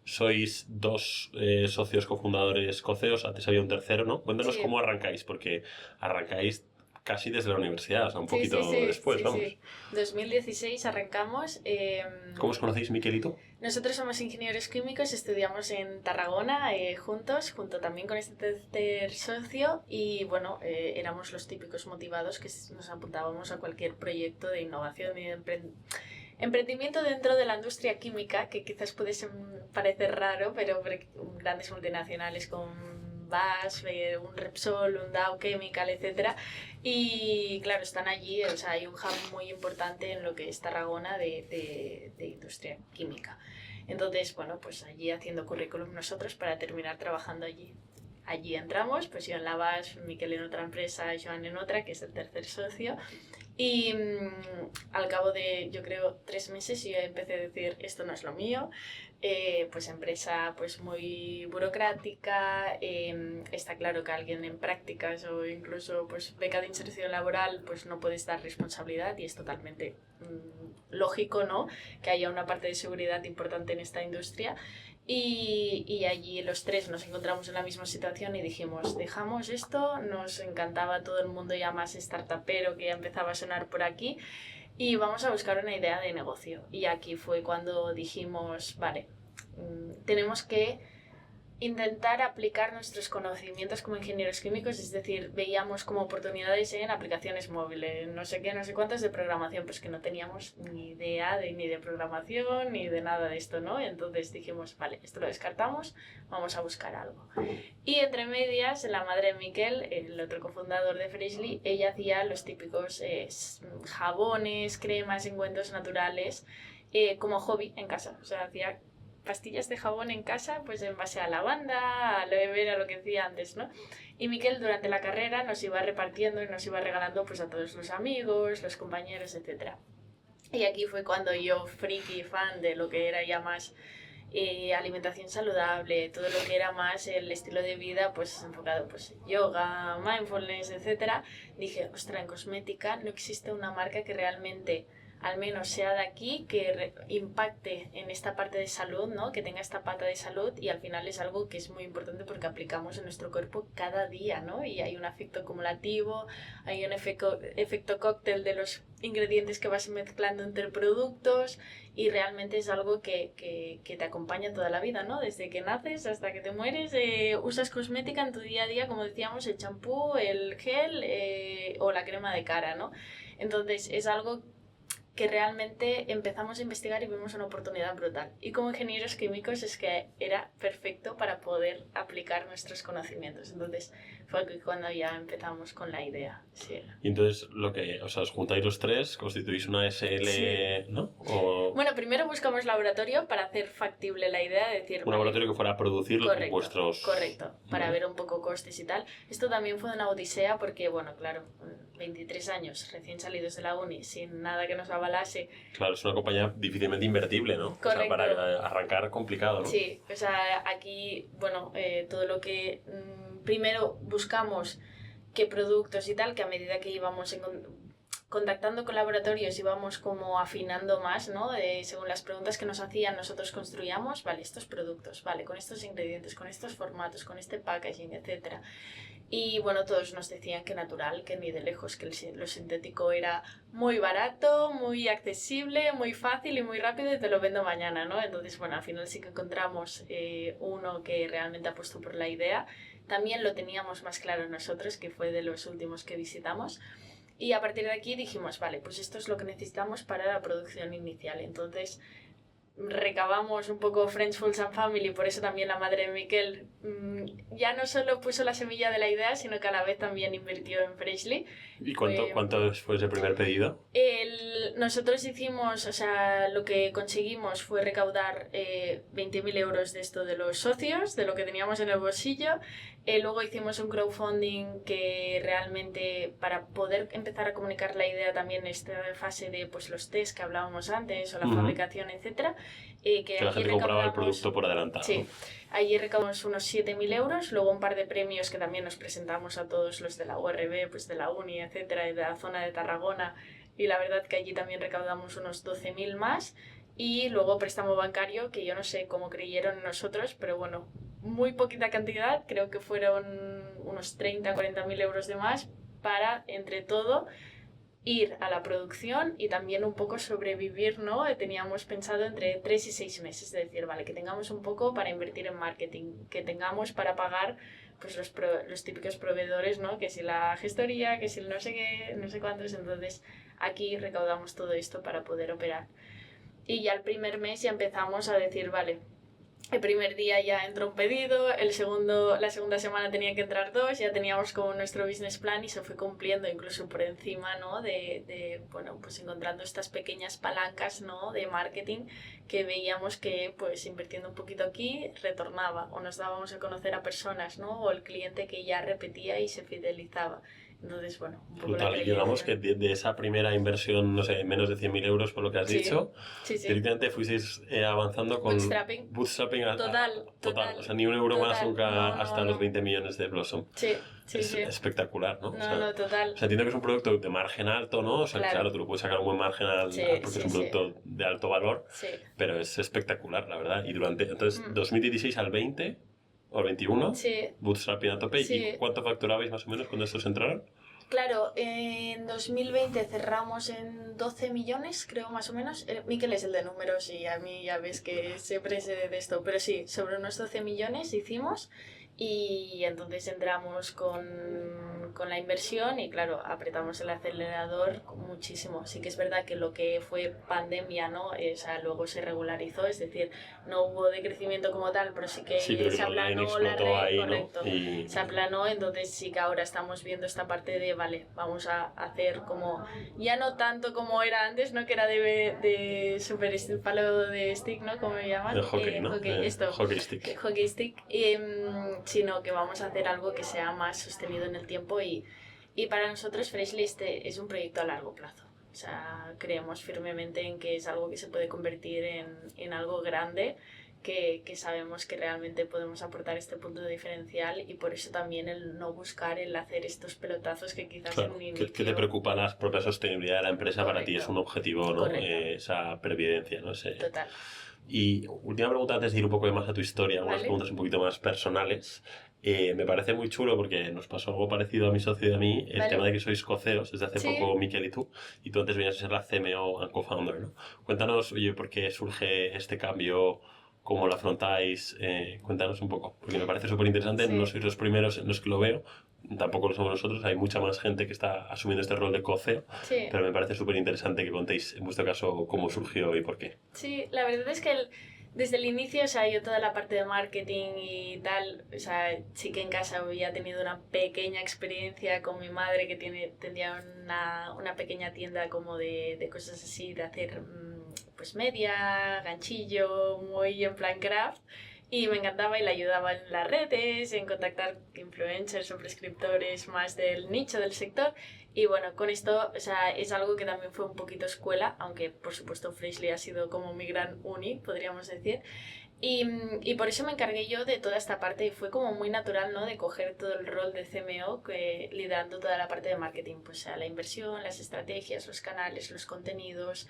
Sois 2 socios cofundadores coceos, antes había un tercero, ¿no? Cuéntanos cómo arrancáis, porque arrancáis casi desde la universidad, o sea, un poquito después, vamos. Sí. 2016 arrancamos. ¿Cómo os conocéis, Miquel y tú? Nosotros somos ingenieros químicos, estudiamos en Tarragona junto también con este tercer socio, y bueno, éramos los típicos motivados que nos apuntábamos a cualquier proyecto de innovación y de Emprendimiento dentro de la industria química, que quizás puede parecer raro, pero grandes multinacionales con BASF, un Repsol, un Dow Chemical, etc. Y claro, están allí, o sea, hay un hub muy importante en lo que es Tarragona de industria química. Entonces, bueno, pues allí haciendo currículum nosotros para terminar trabajando allí. Allí entramos, pues yo en la BASF, Miquel en otra empresa, Joan en otra, que es el tercer socio. Y al cabo de, yo creo, 3 meses yo empecé a decir, esto no es lo mío. Pues empresa pues muy burocrática, está claro que alguien en prácticas o incluso pues beca de inserción laboral pues no puedes dar responsabilidad y es totalmente lógico, ¿no? Que haya una parte de seguridad importante en esta industria. Y allí los tres nos encontramos en la misma situación y dijimos, dejamos esto, nos encantaba todo el mundo ya más startupero que ya empezaba a sonar por aquí y vamos a buscar una idea de negocio. Y aquí fue cuando dijimos, vale, tenemos que intentar aplicar nuestros conocimientos como ingenieros químicos, es decir, veíamos como oportunidades en aplicaciones móviles, no sé qué, no sé cuántas de programación, pues que no teníamos ni idea ni de programación ni de nada de esto, ¿no? Entonces dijimos, vale, esto lo descartamos, vamos a buscar algo. Y entre medias, la madre de Miquel, el otro cofundador de Freshly, ella hacía los típicos jabones, cremas, ungüentos naturales como hobby en casa, o sea, hacía pastillas de jabón en casa, pues en base a lavanda, a aloe vera, lo que decía antes, ¿no? Y Miquel durante la carrera nos iba repartiendo y nos iba regalando pues a todos los amigos, los compañeros, etc. Y aquí fue cuando yo, friki, fan de lo que era ya más alimentación saludable, todo lo que era más el estilo de vida, pues enfocado pues yoga, mindfulness, etc. Dije, ostras, en cosmética no existe una marca que realmente al menos sea de aquí, que impacte en esta parte de salud, ¿no? Que tenga esta pata de salud y al final es algo que es muy importante porque aplicamos en nuestro cuerpo cada día, ¿no? Y hay un efecto acumulativo, hay un efecto cóctel de los ingredientes que vas mezclando entre productos y realmente es algo que te acompaña toda la vida, ¿no? Desde que naces hasta que te mueres, usas cosmética en tu día a día, como decíamos, el champú, el gel o la crema de cara, ¿no? Entonces es algo que realmente empezamos a investigar y vimos una oportunidad brutal. Y como ingenieros químicos es que era perfecto para poder aplicar nuestros conocimientos. Entonces fue cuando ya empezamos con la idea. Sí. Y entonces, os juntáis los tres, constituís una SL, sí, ¿no? O... Bueno, primero buscamos laboratorio para hacer factible la idea de decir... Un laboratorio que fuera a producir vuestros... Correcto, para ver un poco costes y tal. Esto también fue una odisea porque, bueno, claro, 23 años recién salidos de la uni, sin nada que nos avalase. Claro, es una compañía difícilmente invertible, ¿no? Correcto. O sea, para arrancar complicado, ¿no? Sí, o sea, aquí, bueno, todo lo que... primero buscamos qué productos y tal, que a medida que íbamos contactando con laboratorios íbamos como afinando más, ¿no? Según las preguntas que nos hacían, nosotros construíamos, vale, estos productos, vale, con estos ingredientes, con estos formatos, con este packaging, etc. Y bueno, todos nos decían que natural, que ni de lejos, que lo sintético era muy barato, muy accesible, muy fácil y muy rápido y te lo vendo mañana, ¿no? Entonces, bueno, al final sí que encontramos uno que realmente apostó por la idea. También lo teníamos más claro nosotros, que fue de los últimos que visitamos. Y a partir de aquí dijimos, vale, pues esto es lo que necesitamos para la producción inicial. Entonces recabamos un poco Friends, Fools and Family, por eso también la madre de Miquel ya no solo puso la semilla de la idea, sino que a la vez también invirtió en Freshly. ¿Y cuánto fue ese primer pedido? Nosotros hicimos, o sea, lo que conseguimos fue recaudar 20.000 euros de esto de los socios, de lo que teníamos en el bolsillo. Luego hicimos un crowdfunding que realmente para poder empezar a comunicar la idea también en esta fase de pues, los test que hablábamos antes o la fabricación, etc. Que la gente compraba el producto por adelantado. Sí, allí recaudamos unos 7.000 euros, luego un par de premios que también nos presentamos a todos los de la URB, pues de la Uni, etc. y de la zona de Tarragona, y la verdad que allí también recaudamos unos 12.000 más. Y luego préstamo bancario, que yo no sé cómo creyeron en nosotros, pero bueno, muy poquita cantidad, creo que fueron unos 30-40.000 euros de más para, entre todo, ir a la producción y también un poco sobrevivir, ¿no? Teníamos pensado entre 3 y 6 meses, es decir, vale, que tengamos un poco para invertir en marketing, que tengamos para pagar pues los típicos proveedores, ¿no? Que si la gestoría, que si el no sé qué, no sé cuántos, entonces aquí recaudamos todo esto para poder operar. y ya el primer mes ya empezamos a decir, vale, el primer día ya entró un pedido, la segunda semana tenía que entrar 2, ya teníamos como nuestro business plan y se fue cumpliendo incluso por encima, ¿no? Bueno, pues encontrando estas pequeñas palancas, ¿no? De marketing que veíamos que pues invirtiendo un poquito aquí retornaba o nos dábamos a conocer a personas, ¿no? O el cliente que ya repetía y se fidelizaba. Entonces, bueno, un poco brutal. Y digamos que de esa primera inversión, no sé, menos de 100.000 euros por lo que has dicho, directamente fuisteis avanzando con bootstrapping total. O sea, ni un euro total. más nunca hasta los 20 millones de Blossom. Sí. Es espectacular, ¿no? Total. O sea, entiendo que es un producto de margen alto, ¿no? O sea, claro tú lo puedes sacar un buen margen porque es un producto de alto valor, pero es espectacular, la verdad. Y entonces, 2016 al 20... ¿O el 21? Sí. Bootstrapping a tope. Sí. ¿Y cuánto facturabais más o menos cuando estos entraron? Claro, en 2020 cerramos en 12 millones, creo más o menos. Miquel es el de números y a mí ya ves que siempre sé de esto. Pero sí, sobre unos 12 millones hicimos y entonces entramos con la inversión y claro, apretamos el acelerador muchísimo. Sí que es verdad que lo que fue pandemia, ¿no? O sea, luego se regularizó, es decir, no hubo decrecimiento como tal, pero sí que se aplanó la red, ahí, correcto. ¿no? Y... Se aplanó, entonces sí que ahora estamos viendo esta parte de, vale, vamos a hacer como, ya no tanto como era antes, ¿no? Que era de super palo de stick, ¿no? Como me llaman. De hockey, ¿no? Hockey stick. Hockey stick, sino que vamos a hacer algo que sea más sostenido en el tiempo y para nosotros Freshly es un proyecto a largo plazo. O sea, creemos firmemente en que es algo que se puede convertir en algo grande, que sabemos que realmente podemos aportar este punto de diferencial y por eso también el no buscar el hacer estos pelotazos que quizás en un inicio... que te preocupa la propia sostenibilidad de la empresa. Correcto. Para ti es un objetivo, ¿no? Esa previdencia, ¿no? Total. Y última pregunta antes de ir un poco más a tu historia, algunas preguntas un poquito más personales. Me parece muy chulo porque nos pasó algo parecido a mi socio y a mí, el tema de que sois coceos desde hace poco, Miquel y tú antes venías a ser la CMO and co-founder, ¿no? Cuéntanos, oye, ¿por qué surge este cambio? ¿Cómo lo afrontáis? Cuéntanos un poco, porque me parece súper interesante, no sois los primeros en los que lo veo, tampoco lo somos nosotros, hay mucha más gente que está asumiendo este rol de co-CEO, pero me parece súper interesante que contéis, en vuestro caso, cómo surgió y por qué. Sí, la verdad es que desde el inicio, o sea, yo toda la parte de marketing y tal, o sea, sí que en casa había tenido una pequeña experiencia con mi madre que tenía una pequeña tienda como de cosas así, de hacer pues media, ganchillo, muy en plan craft. Y me encantaba y le ayudaba en las redes, en contactar influencers o prescriptores más del nicho del sector. Y bueno, con esto, o sea, es algo que también fue un poquito escuela, aunque por supuesto Freshly ha sido como mi gran uni, podríamos decir. Y por eso me encargué yo de toda esta parte y fue como muy natural, ¿no? De coger todo el rol de CMO, liderando toda la parte de marketing, pues o sea, la inversión, las estrategias, los canales, los contenidos,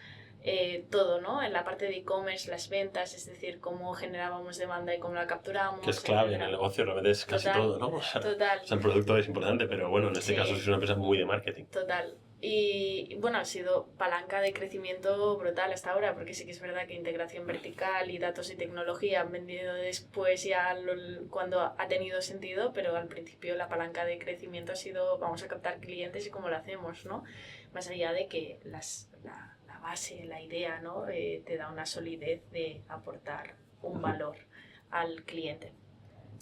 todo, ¿no? En la parte de e-commerce, las ventas, es decir, cómo generábamos demanda y cómo la capturábamos. Que es clave en el negocio, realmente es casi todo, ¿no? O sea, el producto es importante, pero bueno, en este caso es una empresa muy de marketing. Total. Y bueno, ha sido palanca de crecimiento brutal hasta ahora, porque sí que es verdad que integración vertical y datos y tecnología han venido después ya cuando ha tenido sentido, pero al principio la palanca de crecimiento ha sido vamos a captar clientes y cómo lo hacemos, ¿no? Más allá de que la base, la idea, ¿no? Te da una solidez de aportar un valor al cliente.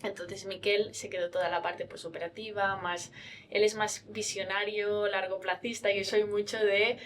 Entonces Miquel se quedó toda la parte pues operativa, él es más visionario, largoplacista, yo soy mucho de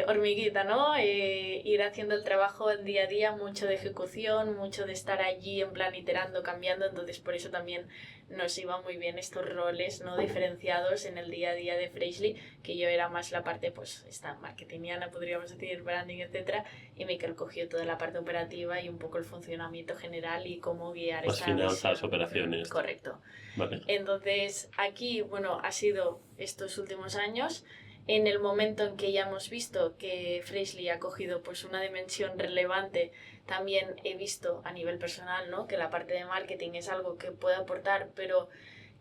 hormiguita, ¿no? Ir haciendo el trabajo el día a día, mucho de ejecución, mucho de estar allí en plan iterando, cambiando, entonces por eso también nos iban muy bien estos roles no diferenciados en el día a día de Freshly, que yo era más la parte pues esta marketingiana, podríamos decir, branding, etcétera, y Miquel cogió toda la parte operativa y un poco el funcionamiento general y cómo guiar esa visión. Las operaciones. Correcto. Vale. Entonces, aquí, bueno, ha sido estos últimos años, en el momento en que ya hemos visto que Freshly ha cogido pues una dimensión relevante, también he visto a nivel personal, ¿no? Que la parte de marketing es algo que puede aportar, pero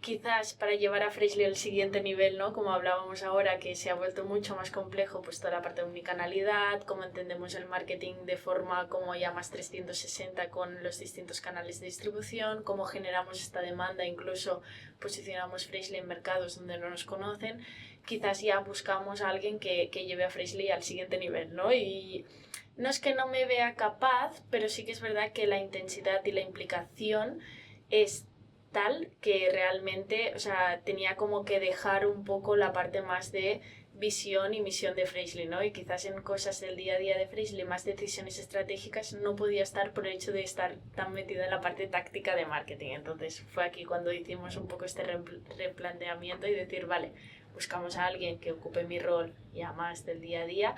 quizás para llevar a Freshly al siguiente nivel, ¿no? Como hablábamos ahora, que se ha vuelto mucho más complejo, pues toda la parte de omnicanalidad, cómo entendemos el marketing de forma como ya más 360 con los distintos canales de distribución, cómo generamos esta demanda, incluso posicionamos Freshly en mercados donde no nos conocen, quizás ya buscamos a alguien que lleve a Freshly al siguiente nivel, ¿no? Y no es que no me vea capaz, pero sí que es verdad que la intensidad y la implicación es tal que realmente, o sea, tenía como que dejar un poco la parte más de visión y misión de Freshly, ¿no? Y quizás en cosas del día a día de Freshly, más decisiones estratégicas, no podía estar por el hecho de estar tan metida en la parte táctica de marketing. Entonces fue aquí cuando hicimos un poco este replanteamiento y decir, vale, buscamos a alguien que ocupe mi rol ya más del día a día.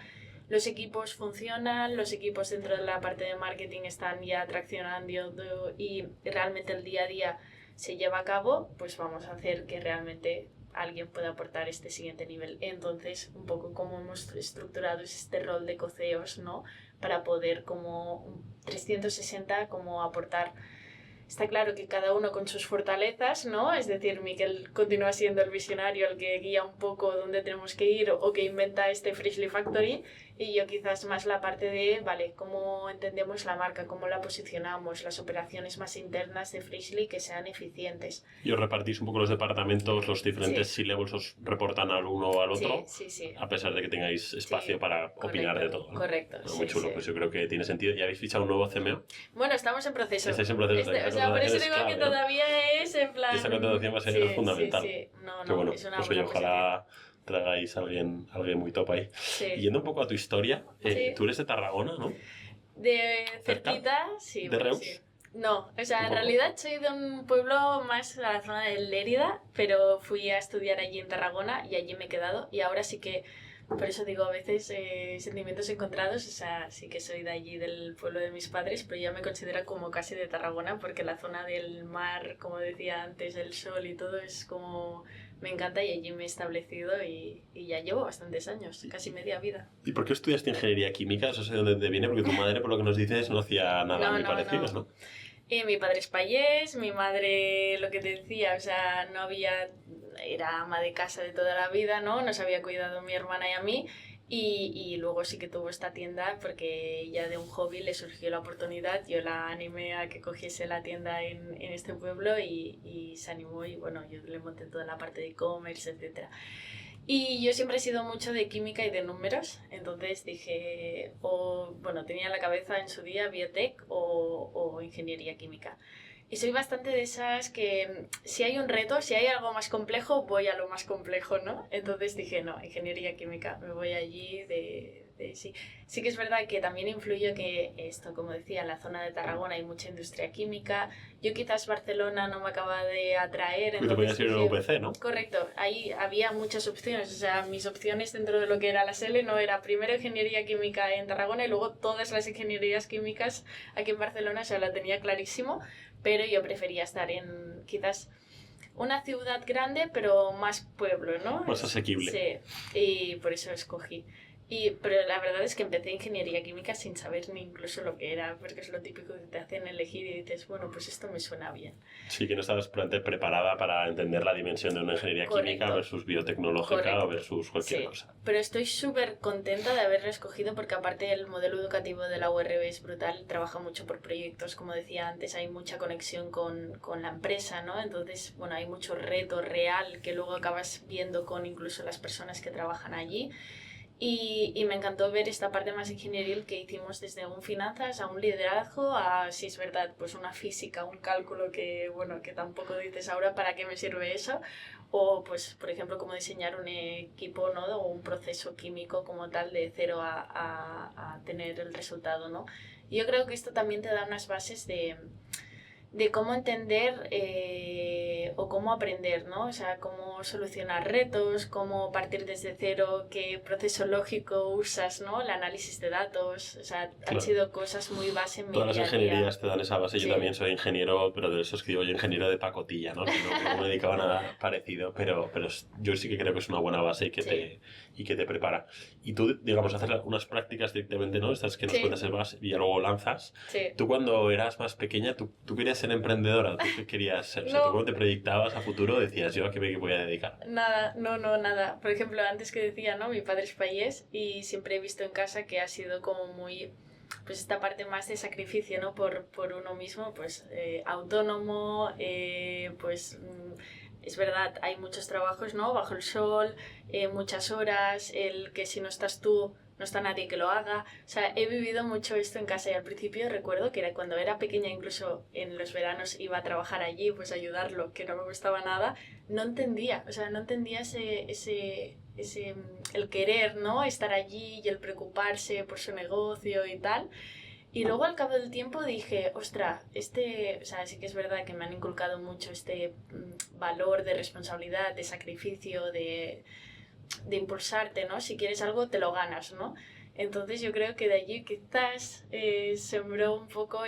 Los equipos funcionan, los equipos dentro de la parte de marketing están ya traccionando y realmente el día a día se lleva a cabo, pues vamos a hacer que realmente alguien pueda aportar este siguiente nivel. Entonces, un poco como hemos estructurado este rol de coceos, ¿no? Para poder como 360 como aportar. Está claro que cada uno con sus fortalezas, ¿no? Es decir, Miquel continúa siendo el visionario, el que guía un poco dónde tenemos que ir o que inventa este Freshly Factory, y yo quizás más la parte de, vale, cómo entendemos la marca, cómo la posicionamos, las operaciones más internas de Freshly que sean eficientes. Y os repartís un poco los departamentos, los diferentes C-levels os reportan al uno o al otro, sí. A pesar de que tengáis espacio para opinar de todo, ¿no? Correcto. No, muy chulo, pues yo creo que tiene sentido. ¿Ya habéis fichado un nuevo CMO? Bueno, estamos en proceso. Estáis en proceso. O sea, por eso digo clave, que todavía es en plan... Esa contratación va a ser fundamental. Sí. No, bueno, es una pues oye, ojalá traigáis a alguien muy top ahí. Sí. Yendo un poco a tu historia, tú eres de Tarragona, ¿no? De cerquita, sí. ¿De Reus? Sí. No, o sea, en realidad soy de un pueblo más a la zona de Lérida, pero fui a estudiar allí en Tarragona y allí me he quedado. Y ahora sí que, por eso digo a veces sentimientos encontrados, o sea, sí que soy de allí, del pueblo de mis padres, pero ya me considero como casi de Tarragona porque la zona del mar, como decía antes, el sol y todo es como... Me encanta y allí me he establecido y ya llevo bastantes años, casi media vida. ¿Y por qué estudiaste ingeniería química? Eso sé de dónde te viene, porque tu madre, por lo que nos dices, no hacía nada muy parecido, ¿no? Mi padre es payés, mi madre, lo que te decía, o sea, no había... Era ama de casa de toda la vida, ¿no? Nos había cuidado mi hermana y a mí. Y luego sí que tuvo esta tienda porque ya de un hobby le surgió la oportunidad. Yo la animé a que cogiese la tienda en este pueblo y se animó y bueno, yo le monté toda la parte de e-commerce, etc. Y yo siempre he sido mucho de química y de números, entonces dije, tenía en la cabeza en su día biotech o ingeniería química. Y soy bastante de esas que si hay un reto, si hay algo más complejo, voy a lo más complejo, ¿no? Entonces dije, no, ingeniería química, me voy allí sí. Sí que es verdad que también influyó que esto, como decía, en la zona de Tarragona hay mucha industria química. Yo quizás Barcelona no me acaba de atraer. Pero te podías ir a UPC, ¿no? Correcto, ahí había muchas opciones. O sea, mis opciones dentro de lo que era la SELE no era primero ingeniería química en Tarragona y luego todas las ingenierías químicas aquí en Barcelona, o sea, la tenía clarísimo. Pero yo prefería estar en quizás una ciudad grande, pero más pueblo, ¿no? Más asequible. Sí, y por eso escogí. Pero la verdad es que empecé ingeniería química sin saber ni incluso lo que era, porque es lo típico que te hacen elegir y dices, bueno, pues esto me suena bien. Sí, que no estabas preparada para entender la dimensión de una ingeniería química versus biotecnológica o versus cualquier cosa. Pero estoy súper contenta de haberlo escogido porque aparte el modelo educativo de la URB es brutal, trabaja mucho por proyectos, como decía antes, hay mucha conexión con la empresa, ¿no? Entonces, bueno, hay mucho reto real que luego acabas viendo con incluso las personas que trabajan allí. Y me encantó ver esta parte más ingenieril que hicimos desde un finanzas a un liderazgo a, si es verdad, pues una física, un cálculo que, bueno, que tampoco dices ahora para qué me sirve eso. O, pues, por ejemplo, cómo diseñar un equipo, ¿no? O un proceso químico como tal de cero a tener el resultado, ¿no? Y yo creo que esto también te da unas bases de cómo entender o cómo aprender, ¿no? O sea, cómo solucionar retos, cómo partir desde cero, qué proceso lógico usas, ¿no? El análisis de datos, o sea, han sido cosas muy base en mi Todas día las ingenierías te dan esa base. Sí. Yo también soy ingeniero, pero de eso es que digo yo ingeniero de pacotilla, ¿no? No me dedicaba a nada parecido, pero yo sí que creo que es una buena base y que te prepara. Y tú, digamos, haces unas prácticas directamente, ¿no? Estas que nos cuentas el base y luego lanzas. Sí. Tú cuando eras más pequeña, ¿tú querías ser emprendedora? ¿Tú qué querías ser? O sea, ¿tú cómo te proyectabas a futuro? Decías, ¿yo a qué me voy a dedicar? Nada, nada. Por ejemplo, antes que decía, ¿no? Mi padre es payés y siempre he visto en casa que ha sido como muy... Pues esta parte más de sacrificio, ¿no? Por uno mismo, pues autónomo, pues... Es verdad, hay muchos trabajos, ¿no? Bajo el sol, muchas horas, el que si no estás tú, no está nadie que lo haga. O sea, he vivido mucho esto en casa y al principio recuerdo que cuando era pequeña, incluso en los veranos iba a trabajar allí, pues a ayudarlo, que no me gustaba nada, no entendía, o sea, no entendía el querer, ¿no? Estar allí y el preocuparse por su negocio y tal. Y luego al cabo del tiempo dije, ostra, o sea, sí que es verdad que me han inculcado mucho este valor de responsabilidad, de sacrificio, de impulsarte, ¿no? Si quieres algo, te lo ganas, ¿no? Entonces yo creo que de allí quizás sembró un poco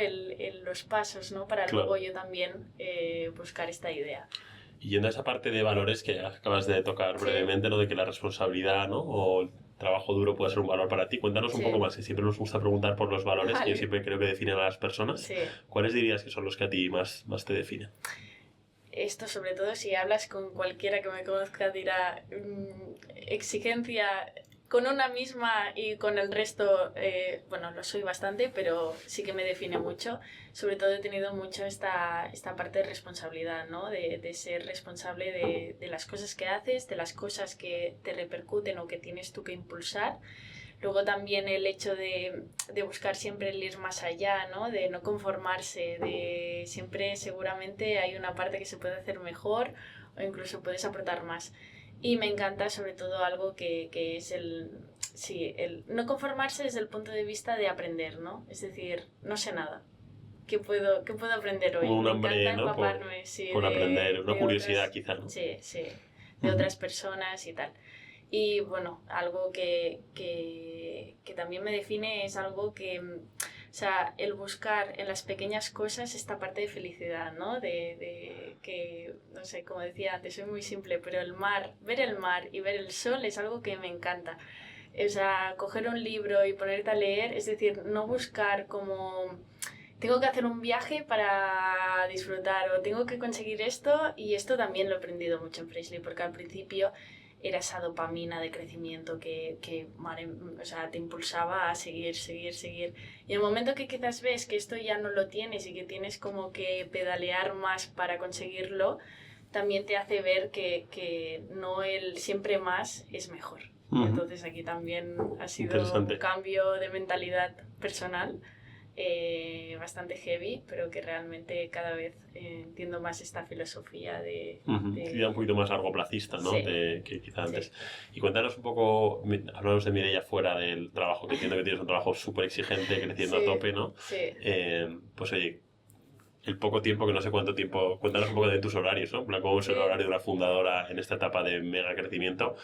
los pasos, ¿no? Para Claro. luego yo también buscar esta idea. Y yendo a esa parte de valores que acabas de tocar brevemente, ¿no? De que la responsabilidad, ¿no? O el trabajo duro puede ser un valor para ti. Cuéntanos un poco más, que siempre nos gusta preguntar por los valores, que yo siempre creo que definen a las personas. Sí. ¿Cuáles dirías que son los que a ti más te definen? Esto, sobre todo, si hablas con cualquiera que me conozca, dirá exigencia con una misma y con el resto, bueno, lo soy bastante, pero sí que me define mucho. Sobre todo he tenido mucho esta parte de responsabilidad, ¿no? De ser responsable de las cosas que haces, de las cosas que te repercuten o que tienes tú que impulsar. Luego también el hecho de buscar siempre el ir más allá, ¿no? De no conformarse, de siempre seguramente hay una parte que se puede hacer mejor o incluso puedes aportar más. Y me encanta sobre todo algo que es el no conformarse desde el punto de vista de aprender, ¿no? Es decir, no sé nada. ¿Qué puedo aprender hoy? Un me hambre, encanta ¿no? empaparme, por aprender, una curiosidad otras, quizá, ¿no? Sí, de otras personas y tal. Y bueno, algo que también me define es algo que, o sea, el buscar en las pequeñas cosas esta parte de felicidad, ¿no? De que, no sé, como decía antes, soy muy simple, pero ver el mar y ver el sol es algo que me encanta. O sea, coger un libro y ponerte a leer, es decir, no buscar como tengo que hacer un viaje para disfrutar o tengo que conseguir esto, y esto también lo he aprendido mucho en Freshly porque al principio era esa dopamina de crecimiento que o sea, te impulsaba a seguir. Y el momento que quizás ves que esto ya no lo tienes y que tienes como que pedalear más para conseguirlo, también te hace ver que no el siempre más es mejor. Y entonces aquí también ha sido un cambio de mentalidad personal bastante heavy, pero que realmente cada vez entiendo más esta filosofía de un poquito más largoplacista, ¿no? Sí. Que quizá antes. Sí. Y cuéntanos un poco, hablamos de Mireia fuera del trabajo, que entiendo que tienes un trabajo súper exigente, creciendo a tope, ¿no? Sí. Pues oye, el poco tiempo, que no sé cuánto tiempo, cuéntanos un poco de tus horarios, ¿no? ¿Cómo es el horario de una fundadora en esta etapa de mega crecimiento?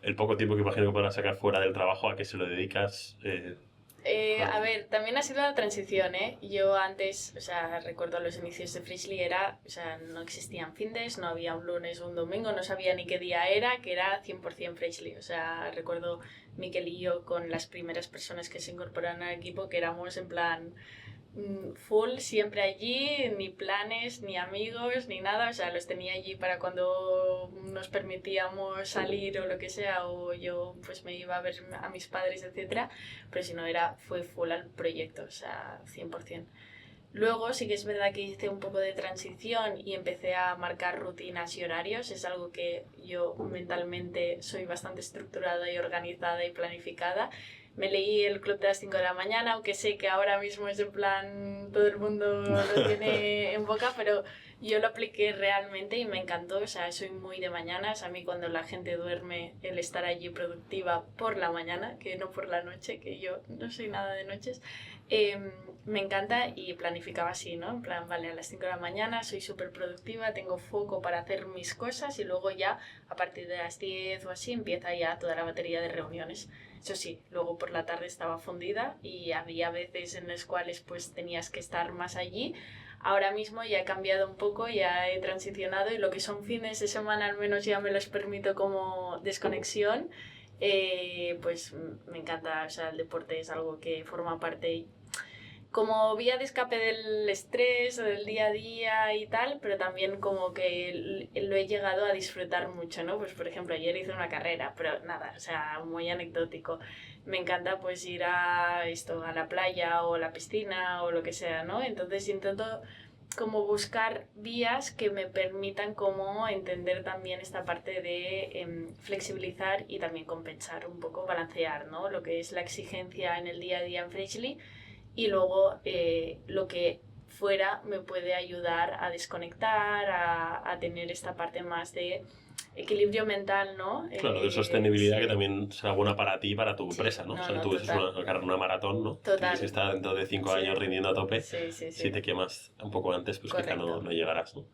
El poco tiempo que imagino que podrás sacar fuera del trabajo, ¿a qué se lo dedicas? A ver, también ha sido la transición, ¿eh? Yo antes, o sea, recuerdo los inicios de Freshly o sea, no existían findes, no había un lunes o un domingo, no sabía ni qué día era, que era 100% Freshly. O sea, recuerdo Miquel y yo con las primeras personas que se incorporaron al equipo, que éramos en plan full, siempre allí, ni planes, ni amigos, ni nada, o sea, los tenía allí para cuando nos permitíamos salir o lo que sea, o yo pues me iba a ver a mis padres, etcétera, pero si no fue full al proyecto, o sea, 100%. Luego sí que es verdad que hice un poco de transición y empecé a marcar rutinas y horarios. Es algo que yo mentalmente soy bastante estructurada y organizada y planificada. Me leí el Club de las 5 de la mañana, aunque sé que ahora mismo es en plan todo el mundo lo tiene en boca, pero yo lo apliqué realmente y me encantó. O sea, soy muy de mañanas. A mí cuando la gente duerme, el estar allí productiva por la mañana, que no por la noche, que yo no soy nada de noches, me encanta, y planificaba así, ¿no? En plan, vale, a las 5 de la mañana soy súper productiva, tengo foco para hacer mis cosas y luego ya a partir de las 10 o así empieza ya toda la batería de reuniones. Eso sí, luego por la tarde estaba fundida y había veces en las cuales pues tenías que estar más allí. Ahora mismo ya he cambiado un poco, ya he transicionado y lo que son fines de semana al menos ya me los permito como desconexión. Pues me encanta, o sea, el deporte es algo que forma parte como vía de escape del estrés o del día a día y tal, pero también como que lo he llegado a disfrutar mucho, ¿no? Pues por ejemplo ayer hice una carrera, pero nada, o sea, muy anecdótico. Me encanta pues ir a la playa o la piscina o lo que sea, ¿no? Entonces intento como buscar vías que me permitan como entender también esta parte de flexibilizar y también compensar un poco, balancear, ¿no? Lo que es la exigencia en el día a día en Freshly y luego lo que fuera me puede ayudar a desconectar, a tener esta parte más de equilibrio mental, ¿no? Claro, de sostenibilidad sí. que también será buena para ti y para tu empresa, ¿no? No, o sea, no, tú es total. una maratón, ¿no? Total. Si estás dentro de 5 Sí. años rindiendo a tope, Sí. si te quemas un poco antes, pues quizá Correcto. no llegarás, ¿no?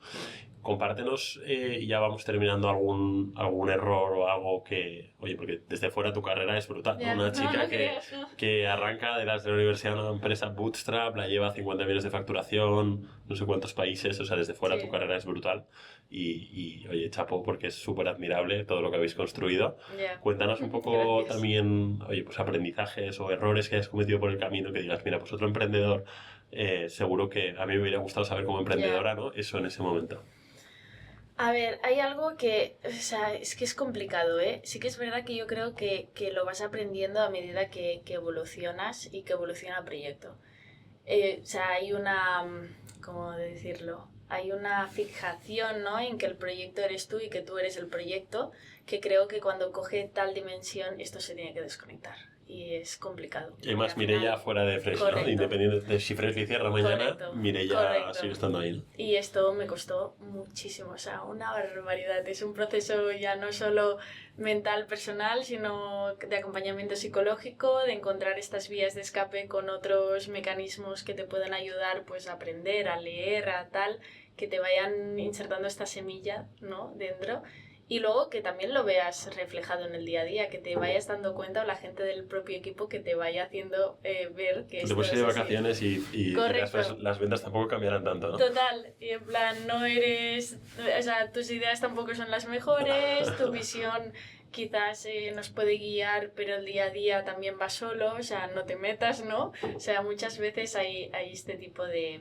Compártenos, y ya vamos terminando, algún error o algo que... Oye, porque desde fuera tu carrera es brutal, ¿no? Ya, Una chica no creas, no. que arranca de la universidad en una empresa bootstrap, la lleva a 50 millones de facturación, no sé cuántos países, o sea, desde fuera Sí. tu carrera es brutal. Y oye, chapo, porque es súper admirable todo lo que habéis construido. Ya. Cuéntanos un poco Gracias. también, oye, pues aprendizajes o errores que hayas cometido por el camino, que digas, mira, pues otro emprendedor, seguro que a mí me hubiera gustado saber como emprendedora, ¿no? Eso en ese momento. A ver, hay algo que, o sea, es que es complicado, ¿eh? Sí que es verdad que yo creo que lo vas aprendiendo a medida que evolucionas y que evoluciona el proyecto. O sea, hay una, ¿cómo decirlo? Hay una fijación, ¿no? En que el proyecto eres tú y que tú eres el proyecto, que creo que cuando coge tal dimensión esto se tiene que desconectar. Y es complicado. Y además Mireia fuera de Freshly, ¿no? Independiente de si Freshly cierra mañana, Mireia sigue estando ahí, ¿no? Y esto me costó muchísimo, o sea, una barbaridad. Es un proceso ya no solo mental, personal, sino de acompañamiento psicológico, de encontrar estas vías de escape con otros mecanismos que te puedan ayudar pues a aprender, a leer, a tal, que te vayan insertando esta semilla, ¿no? Dentro. Y luego que también lo veas reflejado en el día a día, que te vayas dando cuenta o la gente del propio equipo que te vaya haciendo ver que esto después es de así. vacaciones y las ventas tampoco cambiarán tanto, ¿no? Total, y en plan, no eres... O sea, tus ideas tampoco son las mejores, tu visión quizás nos puede guiar, pero el día a día también va solo, o sea, no te metas, ¿no? O sea, muchas veces hay este tipo de...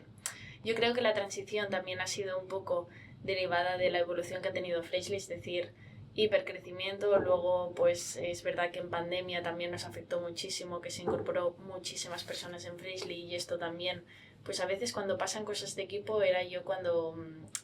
Yo creo que la transición también ha sido un poco derivada de la evolución que ha tenido Freshly, es decir, hipercrecimiento. Luego, pues es verdad que en pandemia también nos afectó muchísimo, que se incorporó muchísimas personas en Freshly y esto también, pues a veces cuando pasan cosas de equipo era yo cuando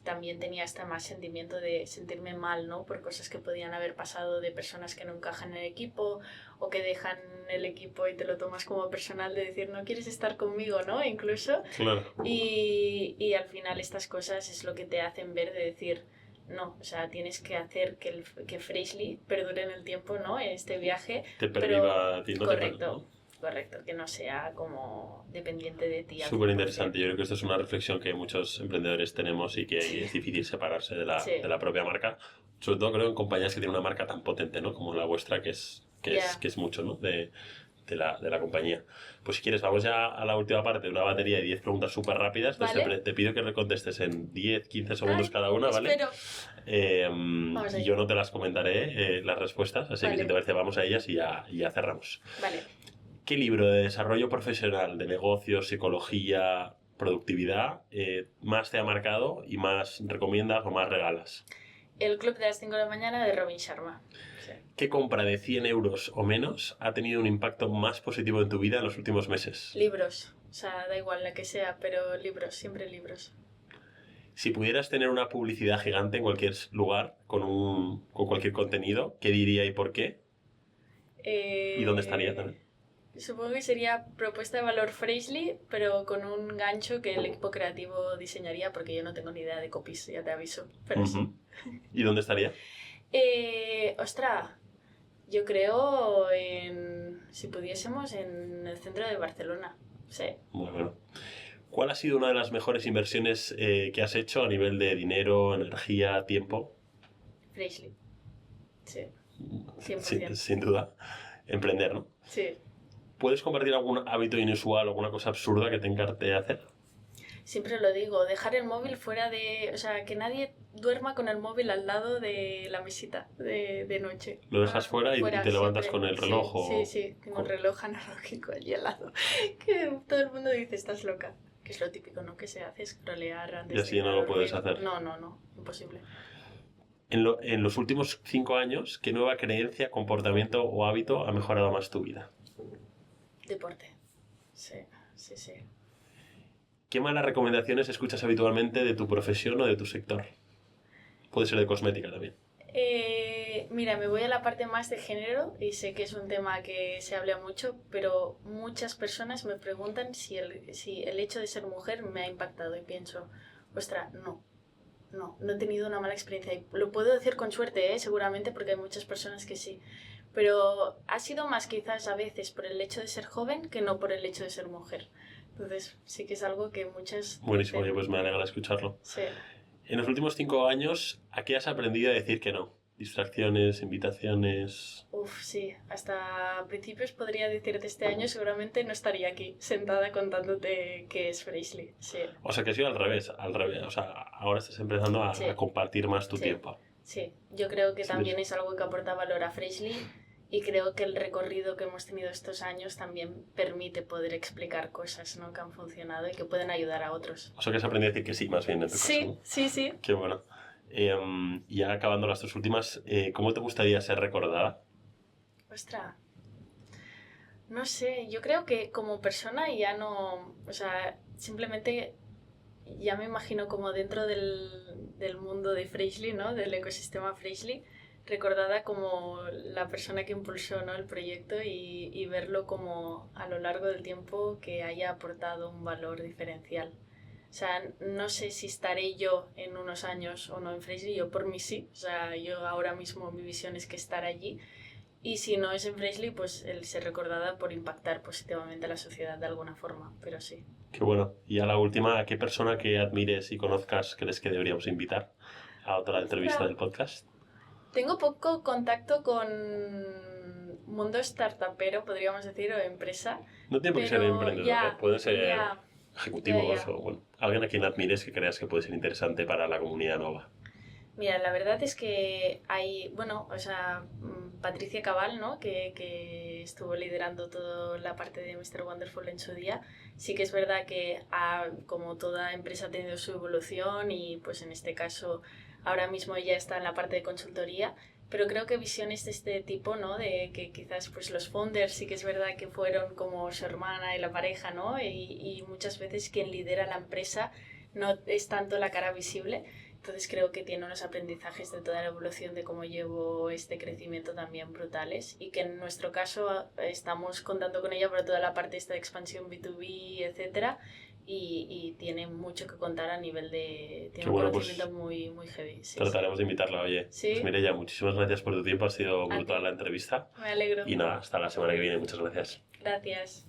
también tenía hasta más sentimiento de sentirme mal, ¿no? Por cosas que podían haber pasado de personas que no encajan en el equipo o que dejan el equipo y te lo tomas como personal de decir no quieres estar conmigo, ¿no? Incluso. Claro. Y al final estas cosas es lo que te hacen ver de decir no, o sea, tienes que hacer que Freshly perdure en el tiempo, ¿no? En este viaje. Te perviva a ti, ¿no? Correcto. Correcto, que no sea como dependiente de ti. Súper interesante. Yo creo que esto es una reflexión que muchos emprendedores tenemos y que es difícil separarse de la propia marca. Sobre todo creo en compañías que tienen una marca tan potente, ¿no? Como la vuestra, que es mucho, ¿no? De la compañía. Pues si quieres, vamos ya a la última parte de una batería de 10 preguntas súper rápidas. ¿Vale? Te pido que le contestes en 10, 15 segundos cada una, ¿vale? Espero. Y yo no te las comentaré las respuestas, así que si te parece vamos a ellas y ya cerramos. Vale. ¿Qué libro de desarrollo profesional, de negocios, psicología, productividad más te ha marcado y más recomiendas o más regalas? El Club de las 5 de la mañana de Robin Sharma. Sí. ¿Qué compra de 100 euros o menos ha tenido un impacto más positivo en tu vida en los últimos meses? Libros. O sea, da igual la que sea, pero libros, siempre libros. Si pudieras tener una publicidad gigante en cualquier lugar, con cualquier contenido, ¿qué diría y por qué? ¿Y dónde estaría también? Supongo que sería propuesta de valor Freshly, pero con un gancho que el equipo creativo diseñaría, porque yo no tengo ni idea de copies, ya te aviso. Pero sí. ¿Y dónde estaría? Ostras, yo creo si pudiésemos, en el centro de Barcelona. Sí. Muy bueno. ¿Cuál ha sido una de las mejores inversiones que has hecho a nivel de dinero, energía, tiempo? Freshly. Sí. 100%. Sin duda. Emprender, ¿no? Sí. ¿Puedes compartir algún hábito inusual o alguna cosa absurda que te encarte hacer? Siempre lo digo, dejar el móvil fuera de... O sea, que nadie duerma con el móvil al lado de la mesita de noche. ¿Lo dejas fuera y te levantas con el reloj? Sí, tengo un reloj analógico allí al lado. Que todo el mundo dice, estás loca. Que es lo típico, ¿no? Que se hace scrollear antes de... Y así no lo puedes hacer. No, imposible. En los últimos 5 años, ¿qué nueva creencia, comportamiento o hábito ha mejorado más tu vida? Deporte. Sí. ¿Qué malas recomendaciones escuchas habitualmente de tu profesión o de tu sector? Puede ser de cosmética también. Mira, me voy a la parte más de género y sé que es un tema que se habla mucho, pero muchas personas me preguntan si el hecho de ser mujer me ha impactado y pienso, ostras, no he tenido una mala experiencia. Y lo puedo decir con suerte, seguramente, porque hay muchas personas que sí. Pero ha sido más quizás a veces por el hecho de ser joven que no por el hecho de ser mujer. Entonces sí que es algo que muchas... Buenísimo, oye, pues me alegra escucharlo. Sí. En los últimos 5 años, ¿a qué has aprendido a decir que no? Distracciones, invitaciones... Sí. Hasta principios podría decirte este año seguramente no estaría aquí sentada contándote qué es Freshly. Sí. O sea, que ha sido al revés. O sea, ahora estás empezando a compartir más tu tiempo. Sí, yo creo que también es algo que aporta valor a Freshly y creo que el recorrido que hemos tenido estos años también permite poder explicar cosas, ¿no?, que han funcionado y que pueden ayudar a otros. O sea, que has aprendido a decir que sí, más bien en tu caso, ¿no? Sí. Qué bueno. Y ya acabando las 2 últimas, ¿cómo te gustaría ser recordada? Ostras, no sé, yo creo que como persona ya no, o sea, simplemente ya me imagino como dentro del mundo de Freshly, ¿no?, del ecosistema Freshly, recordada como la persona que impulsó, ¿no?, el proyecto y verlo como a lo largo del tiempo que haya aportado un valor diferencial. O sea, no sé si estaré yo en unos años o no en Freshly, yo por mí sí. O sea, yo ahora mismo mi visión es que estar allí. Y si no es en Freshly, pues el ser recordada por impactar positivamente a la sociedad de alguna forma, pero sí. Qué bueno. Y a la última, ¿a qué persona que admires y conozcas crees que deberíamos invitar a otra entrevista del podcast? Tengo poco contacto con mundo startupero, podríamos decir, o empresa. No tiene por qué ser emprendedor, pueden ser ejecutivos o bueno, alguien a quien admires que creas que puede ser interesante para la comunidad nova. Mira, la verdad es que hay, bueno, o sea, Patricia Cabal, ¿no?, que estuvo liderando toda la parte de Mr. Wonderful en su día. Sí que es verdad que como toda empresa ha tenido su evolución y pues en este caso ahora mismo ella está en la parte de consultoría, pero creo que visiones de este tipo, ¿no?, de que quizás pues los founders sí que es verdad que fueron como su hermana y la pareja, ¿no?, y muchas veces quien lidera la empresa no es tanto la cara visible. Entonces creo que tiene unos aprendizajes de toda la evolución de cómo llevo este crecimiento también brutales y que en nuestro caso estamos contando con ella para toda la parte esta de expansión B2B, etcétera, y tiene mucho que contar a nivel de... Tiene un conocimiento muy, muy heavy. Trataremos de invitarla, oye. Sí. Pues Mireia, muchísimas gracias por tu tiempo, ha sido brutal la entrevista. Me alegro. Y nada, hasta la semana que viene, muchas gracias. Gracias.